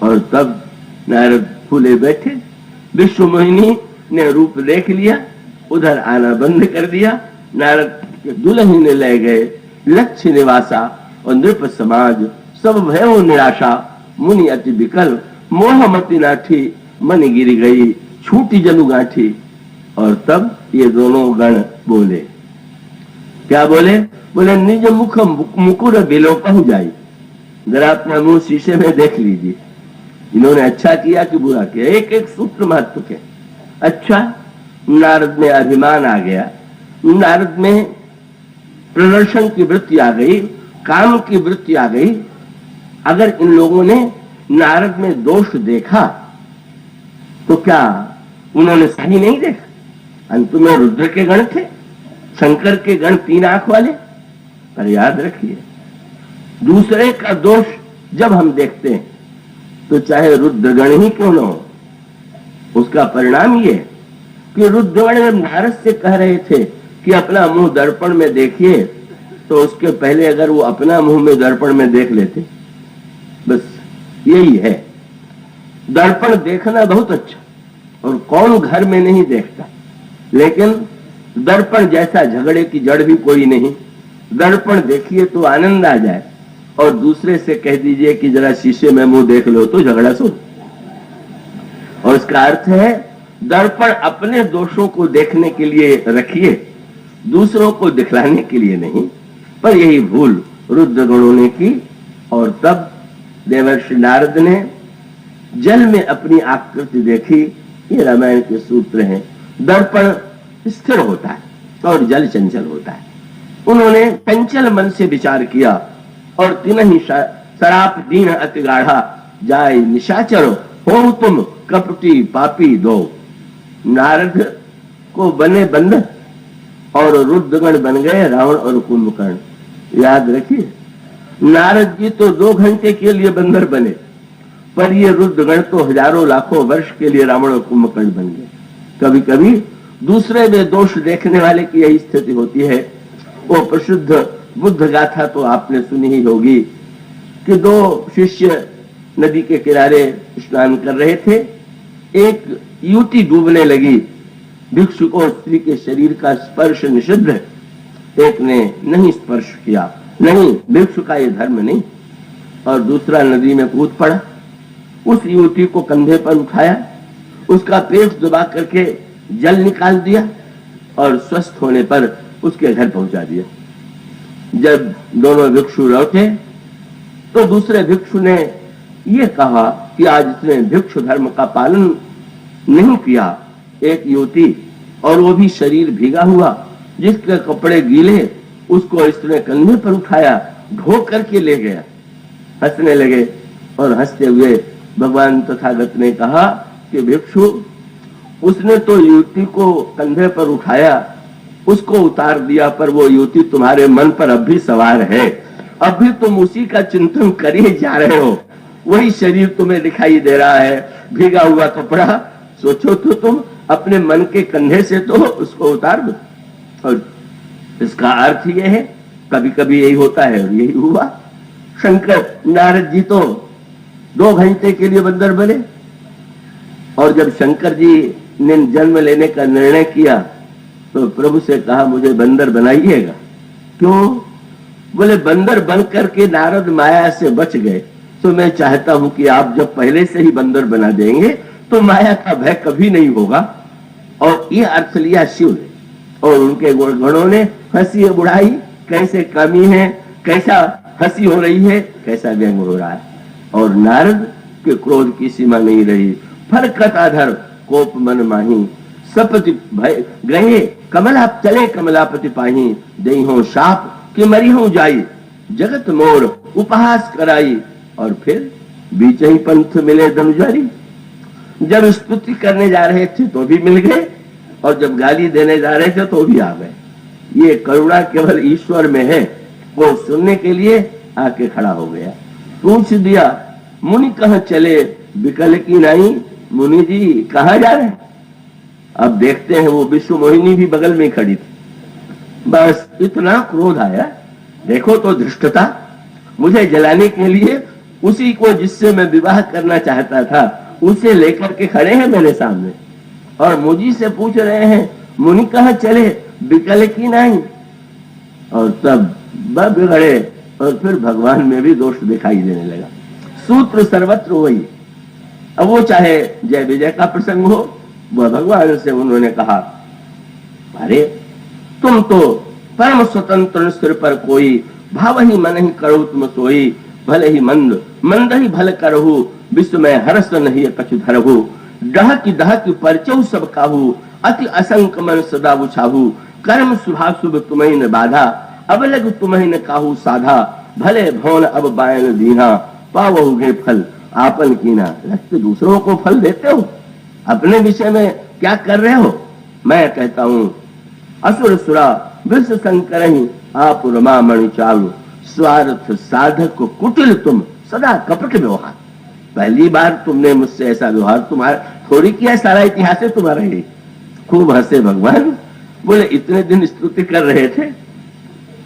और तब नारद फूले बैठे, विश्व मोहिनी ने रूप देख लिया, उधर आना बंद कर दिया। नारद के दुल्हन ने ले गए, लक्ष्य निवासा और नृप समाज, सब भयो निराशा, मुनि अति विकल, मोहमती नाठी, मन गिर गई, छूटी जनु गांठी। और तब ये दोनों गण बोले, क्या बोले? बोले निज मुख मुकुर बिलो कहु जाई। जरा अपना मुंह शीशे में देख लीजिए, इन्होंने अच्छा किया कि बुरा किया। एक एक सूत्र महत्व के। अच्छा, नारद में अभिमान आ गया, नारद में प्रदर्शन की वृत्ति आ गई, काम की वृत्ति आ गई। अगर इन लोगों ने नारद में दोष देखा तो क्या उन्होंने सही नहीं देखा? अंत में रुद्र के गण थे, शंकर के गण 3 आंख वाले। पर याद रखिए, दूसरे का दोष जब हम देखते हैं तो चाहे रुद्रगण ही क्यों न हो, उसका परिणाम ये कि रुद्रगण नारद से कह रहे थे कि अपना मुंह दर्पण में देखिए, तो उसके पहले अगर वो अपना मुंह में दर्पण में देख लेते। बस यही है, दर्पण देखना बहुत अच्छा, और कौन घर में नहीं देखता। लेकिन दर्पण जैसा झगड़े की जड़ भी कोई नहीं। दर्पण देखिए तो आनंद आ जाए, और दूसरे से कह दीजिए कि जरा शीशे में मुंह देख लो तो झगड़ा सुन। और इसका अर्थ है दर्पण अपने दोषों को देखने के लिए रखिए, दूसरों को दिखलाने के लिए नहीं। पर यही भूल रुद्रगणों ने की। और तब देवर्षि नारद ने जल में अपनी आकृति देखी। ये रामायण के सूत्र हैं। दर्पण स्थिर होता है और जल चंचल होता है। उन्होंने चंचल मन से विचार किया, और तिनहि शराप दीन अति गाढ़ा, जाय निशाचर हो तुम कपटी पापी दो। नारद को बने बंदर और रुद्रगण बन गए रावण और कुंभकर्ण। याद रखिए, नारद जी तो 2 घंटे के लिए बंदर बने, पर ये रुद्रगण तो हजारों लाखों वर्ष के लिए रावण और कुंभकर्ण बन गए। कभी कभी दूसरे में दोष देखने वाले की यही स्थिति होती है। वो प्रसिद्ध बुद्ध गाथा तो आपने सुनी ही होगी कि 2 शिष्य नदी के किनारे स्नान कर रहे थे। एक युवती डूबने लगी, भिक्षु को स्त्री के शरीर का स्पर्श निषिद्ध है, एक ने नहीं स्पर्श किया, नहीं भिक्षु का ये धर्म नहीं, और दूसरा नदी में कूद पड़ा। उस युवती को कंधे पर उठाया, उसका पेट दबा करके जल निकाल दिया और स्वस्थ होने पर उसके घर पहुंचा दिया। जब दोनों भिक्षु लौटे तो दूसरे भिक्षु ने यह कहा कि आज इसने भिक्षु धर्म का पालन नहीं किया। एक युवती, और वो भी शरीर भीगा हुआ, जिसके कपड़े गीले, उसको इसने कंधे पर उठाया, ढो करके ले गया। हंसने लगे और हंसते हुए भगवान तथागत ने कहा कि भिक्षु, उसने तो युवती को कंधे पर उठाया, उसको उतार दिया, पर वो युवती तुम्हारे मन पर अब भी सवार है। अब भी तुम उसी का चिंतन कर ही जा रहे हो, वही शरीर तुम्हें दिखाई दे रहा है, भीगा हुआ कपड़ा। सोचो तो तुम अपने मन के कंधे से तो उसको उतार दो। और इसका अर्थ यह है, कभी कभी यही होता है, और यही हुआ। शंकर नारद जी तो 2 घंटे के लिए बंदर बने, और जब शंकर जी ने जन्म लेने का निर्णय किया तो प्रभु से कहा मुझे बंदर बनाइएगा। क्यों? बोले बंदर बन करके नारद माया से बच गए, तो मैं चाहता हूं कि आप जब पहले से ही बंदर बना देंगे तो माया का भय कभी नहीं होगा। और ये अर्थ लिया शिव ने, और उनके गणों ने हंसी बुढ़ाई, कैसे कमी है, कैसा हंसी हो रही है, कैसा व्यंग हो रहा है। और नारद के क्रोध की सीमा नहीं रही। फरकत आधर कोप मन माही, सपति भय ग्रहे कमला चले कमलापति पाही, दई हो शाप कि मरी हो जाई, जगत मोर उपहास कराई। और फिर बीच ही पंथ मिले धनुजारी। जब स्तुति करने जा रहे थे तो भी मिल गए, और जब गाली देने जा रहे थे तो भी आ गए। ये करुणा केवल ईश्वर में है। वो सुनने के लिए आके खड़ा हो गया, पूछ दिया मुनि कहाँ चले विकल की नहीं, मुनि जी कहाँ जा रहे हैं? अब देखते हैं, वो विश्व मोहिनी भी बगल में खड़ी थी। बस इतना क्रोध आया, देखो तो धृष्टता, मुझे जलाने के लिए उसी को जिससे मैं विवाह करना चाहता था उसे लेकर के खड़े हैं मेरे सामने, और मुझी से पूछ रहे हैं मुनि कहाँ चले विकल की नहीं। और तब बिगड़े, और फिर भगवान में भी दोष दिखाई देने लगा। सूत्र सर्वत्र वही। अब वो चाहे जय विजय का प्रसंग हो, वह भगवान से उन्होंने कहा अरे तुम तो परम स्वतंत्र सिर पर कोई, भाव ही मन ही करो तुम सोई, भले ही मंद मंद ही भल करहु, विश्व में हर्ष नहीं कछु धरहु, डह की परचौ सब काहू, अति असंक मन सदा बुछाहू, कर्म शुभाशुभ तुम्हें न बाधा, अब लग तुम्हें न काहू साधा, भले भवन अब बायन दीना, पावोगे फल आपन कीना। लगते दूसरों को फल देते हो, अपने विषय में क्या कर रहे हो? मैं कहता हूं असुर सुरा विश्व शंकर ही आप रमा मणि चालू, स्वार्थ साधक को कुटिल तुम सदा कपट व्यवहार। पहली बार तुमने मुझसे ऐसा व्यवहार तुम्हारा थोड़ी किया, सारा इतिहास है तुम्हारा ही। खूब हंसे भगवान, बोले इतने दिन स्तुति कर रहे थे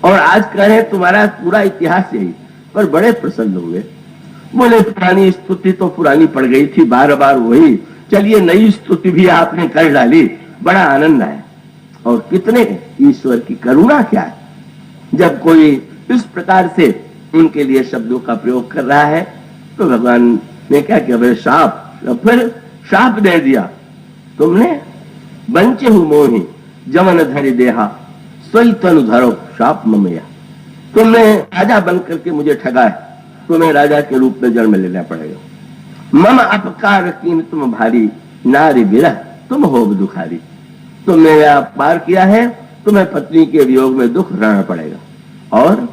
और आज कह रहे तुम्हारा पूरा इतिहास यही, पर बड़े प्रसन्न हुए। बोले पुरानी स्तुति तो पुरानी पड़ गई थी, बार बार वही, चलिए नई स्तुति भी आपने कर डाली, बड़ा आनंद आया। और कितने ईश्वर की करुणा क्या है, जब कोई इस प्रकार से उनके लिए शब्दों का प्रयोग कर रहा है तो भगवान ने क्या किया, शाप, फिर शाप दे दिया, तुमने बंचे हूं मोही जमन धरि देहा, सोई तनु धरो शाप ममया। तुमने राजा बनकर के मुझे ठगा है, तुम्हें राजा के रूप में जन्म लेना पड़ेगा। मम अपकार कीन तुम भारी, नारी विरह तुम हो दुखारी। तुमने अपकार किया है, तुम्हें पत्नी के वियोग में दुख रहना पड़ेगा। और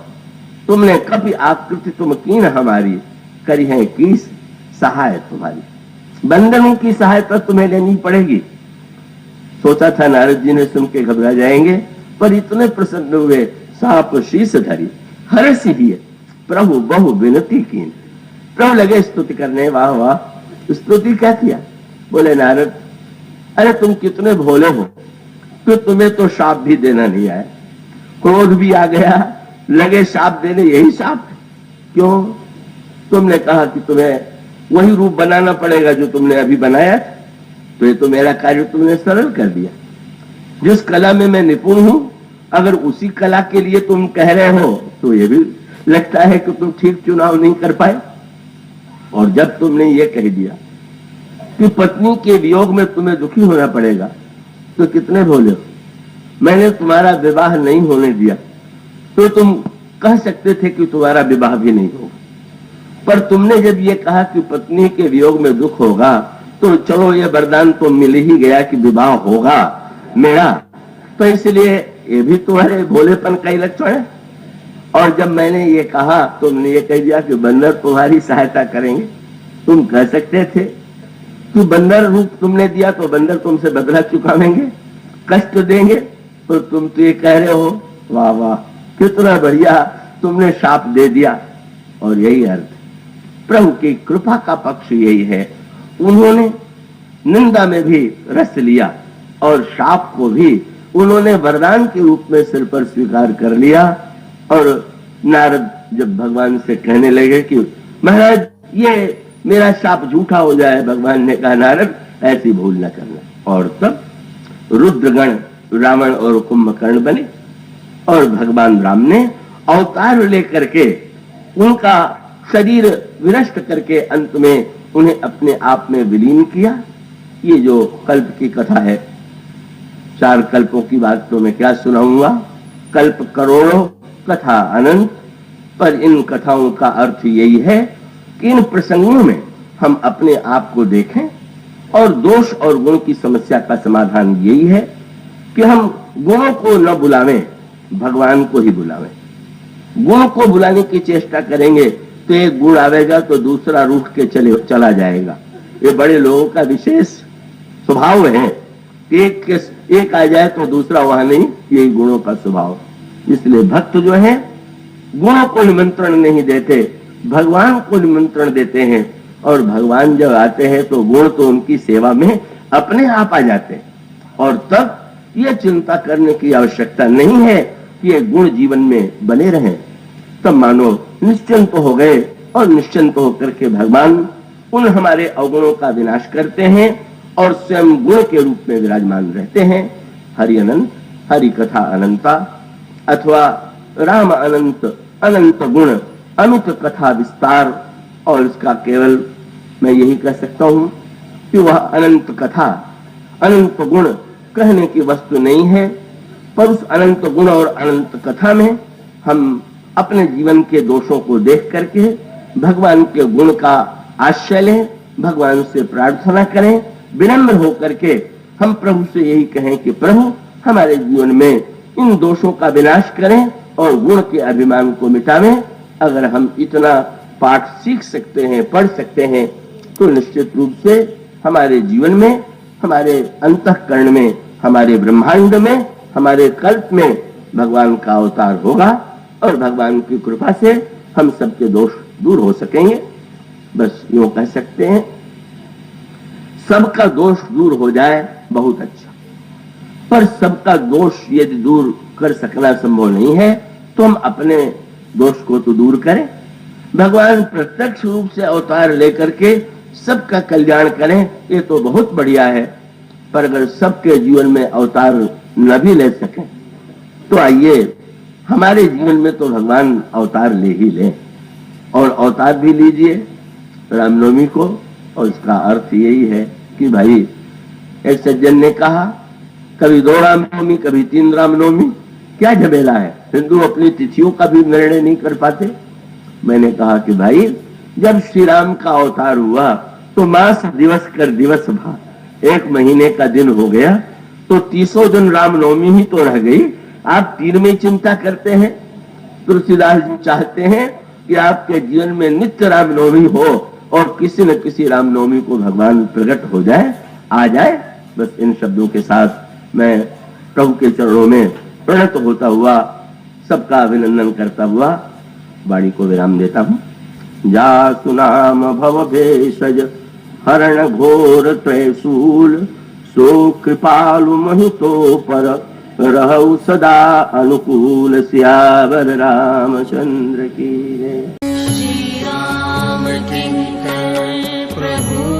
तुमने कभी आकृति तुम कीन हमारी, करी है की सहाय तुम्हारी, बंधनों की सहायता तुम्हें लेनी पड़ेगी। सोचा था नारद जी ने सुन के घबरा जाएंगे, पर इतने प्रसन्न हुए, साप शीश धरी हर्ष ही प्रभु बहु विनती की। प्रभु लगे स्तुति करने, वाह वाह, स्तुति क्या किया। बोले नारद, अरे तुम कितने भोले हो कि तुम्हें तो शाप भी देना नहीं आया, क्रोध भी आ गया, लगे शाप देने। यही शाप है? क्यों? तुमने कहा कि तुम्हें वही रूप बनाना पड़ेगा जो तुमने अभी बनाया था, तो ये तो मेरा कार्य तुमने सरल कर दिया। जिस कला में मैं निपुण हूं, अगर उसी कला के लिए तुम कह रहे हो तो ये भी लगता है कि तुम ठीक चुनाव नहीं कर पाए। और जब तुमने ये कह दिया कि पत्नी के वियोग में तुम्हें दुखी होना पड़ेगा, तो कितने भोले हो। मैंने तुम्हारा विवाह नहीं होने दिया तो तुम कह सकते थे कि तुम्हारा विवाह भी नहीं होगा, पर तुमने जब ये कहा कि पत्नी के वियोग में दुख होगा, तो चलो ये वरदान तो मिल ही गया कि विवाह होगा मेरा, तो इसलिए ये भी तुम्हारे भोलेपन का ही लक्षण है। और जब मैंने ये कहा, तुमने ये कह दिया कि बंदर तुम्हारी सहायता करेंगे। तुम कह सकते थे कि बंदर रूप तुमने दिया तो बंदर तुमसे बदला चुकावेंगे, कष्ट देंगे, तो तुम तो ये कह रहे हो, वाह वाह कितना बढ़िया, तुमने शाप दे दिया। और यही अर्थ, प्रभु की कृपा का पक्ष यही है, उन्होंने निंदा में भी रस लिया और शाप को भी उन्होंने वरदान के रूप में सिर पर स्वीकार कर लिया। और नारद जब भगवान से कहने लगे कि महाराज ये मेरा शाप झूठा हो जाए, भगवान ने कहा नारद ऐसी भूल न करना। और तब रुद्रगण रावण और कुंभकर्ण बने और भगवान राम ने अवतार लेकर के उनका शरीर विनष्ट करके अंत में उन्हें अपने आप में विलीन किया। ये जो कल्प की कथा है, 4 कल्पों की बात तो मैं क्या सुनाऊंगा, कल्प करोड़ों कथा अनंत, पर इन कथाओं का अर्थ यही है कि इन प्रसंगों में हम अपने आप को देखें और दोष और गुण की समस्या का समाधान यही है कि हम गुणों को न बुलावें, भगवान को ही बुलावें। गुण को बुलाने की चेष्टा करेंगे तो एक गुण आवेगा तो दूसरा रूठ के चला जाएगा। ये बड़े लोगों का विशेष स्वभाव है, एक आ जाए तो दूसरा वहां नहीं, यही गुणों का स्वभाव। इसलिए भक्त जो है गुणों को निमंत्रण नहीं देते, भगवान को निमंत्रण देते हैं। और भगवान जब आते हैं तो गुण तो उनकी सेवा में अपने आप आ जाते हैं। और तब ये चिंता करने की आवश्यकता नहीं है कि ये गुण जीवन में बने रहें। तब मानो निश्चिंत हो गए और निश्चिंत होकर के भगवान उन हमारे अवगुणों का विनाश करते हैं और स्वयं गुण के रूप में विराजमान रहते हैं। हरि अनंत, हरि कथा अनंता, अथवा राम अनंत, अनंत गुण, अमित कथा विस्तार। और इसका केवल मैं यही कह सकता हूं कि वह अनंत कथा, अनंत गुण कहने की वस्तु नहीं है, पर उस अनंत गुण और अनंत कथा में हम अपने जीवन के दोषों को देख करके भगवान के गुण का आश्रय लें, भगवान से प्रार्थना करें, विनम्र होकर के हम प्रभु से यही कहें कि प्रभु हमारे जीवन में इन दोषों का विनाश करें और गुण के अभिमान को मिटावें। अगर हम इतना पाठ सीख सकते हैं, पढ़ सकते हैं, तो निश्चित रूप से हमारे जीवन में, हमारे अंतःकरण में, हमारे ब्रह्मांड में, हमारे कल्प में भगवान का अवतार होगा और भगवान की कृपा से हम सबके दोष दूर हो सकेंगे। बस यूं कह सकते हैं, सबका दोष दूर हो जाए बहुत अच्छा, पर सबका दोष यदि दूर कर सकना संभव नहीं है तो हम अपने दोष को तो दूर करें। भगवान प्रत्यक्ष रूप से अवतार लेकर के सबका कल्याण करें, ये तो बहुत बढ़िया है। पर अगर सबके जीवन में अवतार न भी ले सके तो आइए हमारे जीवन में तो भगवान अवतार ले ही ले। और अवतार भी लीजिए रामनवमी को। और इसका अर्थ यही है कि भाई, एक सज्जन ने कहा कभी 2 रामनवमी, कभी 3 रामनवमी, क्या झमेला है, हिंदू अपनी तिथियों का भी निर्णय नहीं कर पाते। मैंने कहा कि भाई, जब श्री राम का अवतार हुआ तो मास दिवस कर दिवस भा, 1 महीने का दिन हो गया तो 30 दिन रामनवमी ही तो रह गई। आप 3 में चिंता करते हैं। तुलसीदास जी चाहते हैं कि आपके जीवन में नित्य रामनवमी हो और किसी न किसी रामनवमी को भगवान प्रकट हो जाए, आ जाए। बस इन शब्दों के साथ मैं प्रभु के चरणों में प्रणत होता हुआ सबका अभिनंदन करता हुआ वाणी को विराम देता हूँ। जा सुनाम भव भेषज हरण घोर त्रयशूल, सो कृपालु महितो पर रहु सदा अनुकूल। सियावर रामचंद्र की जय। श्री राम किंकर प्रभु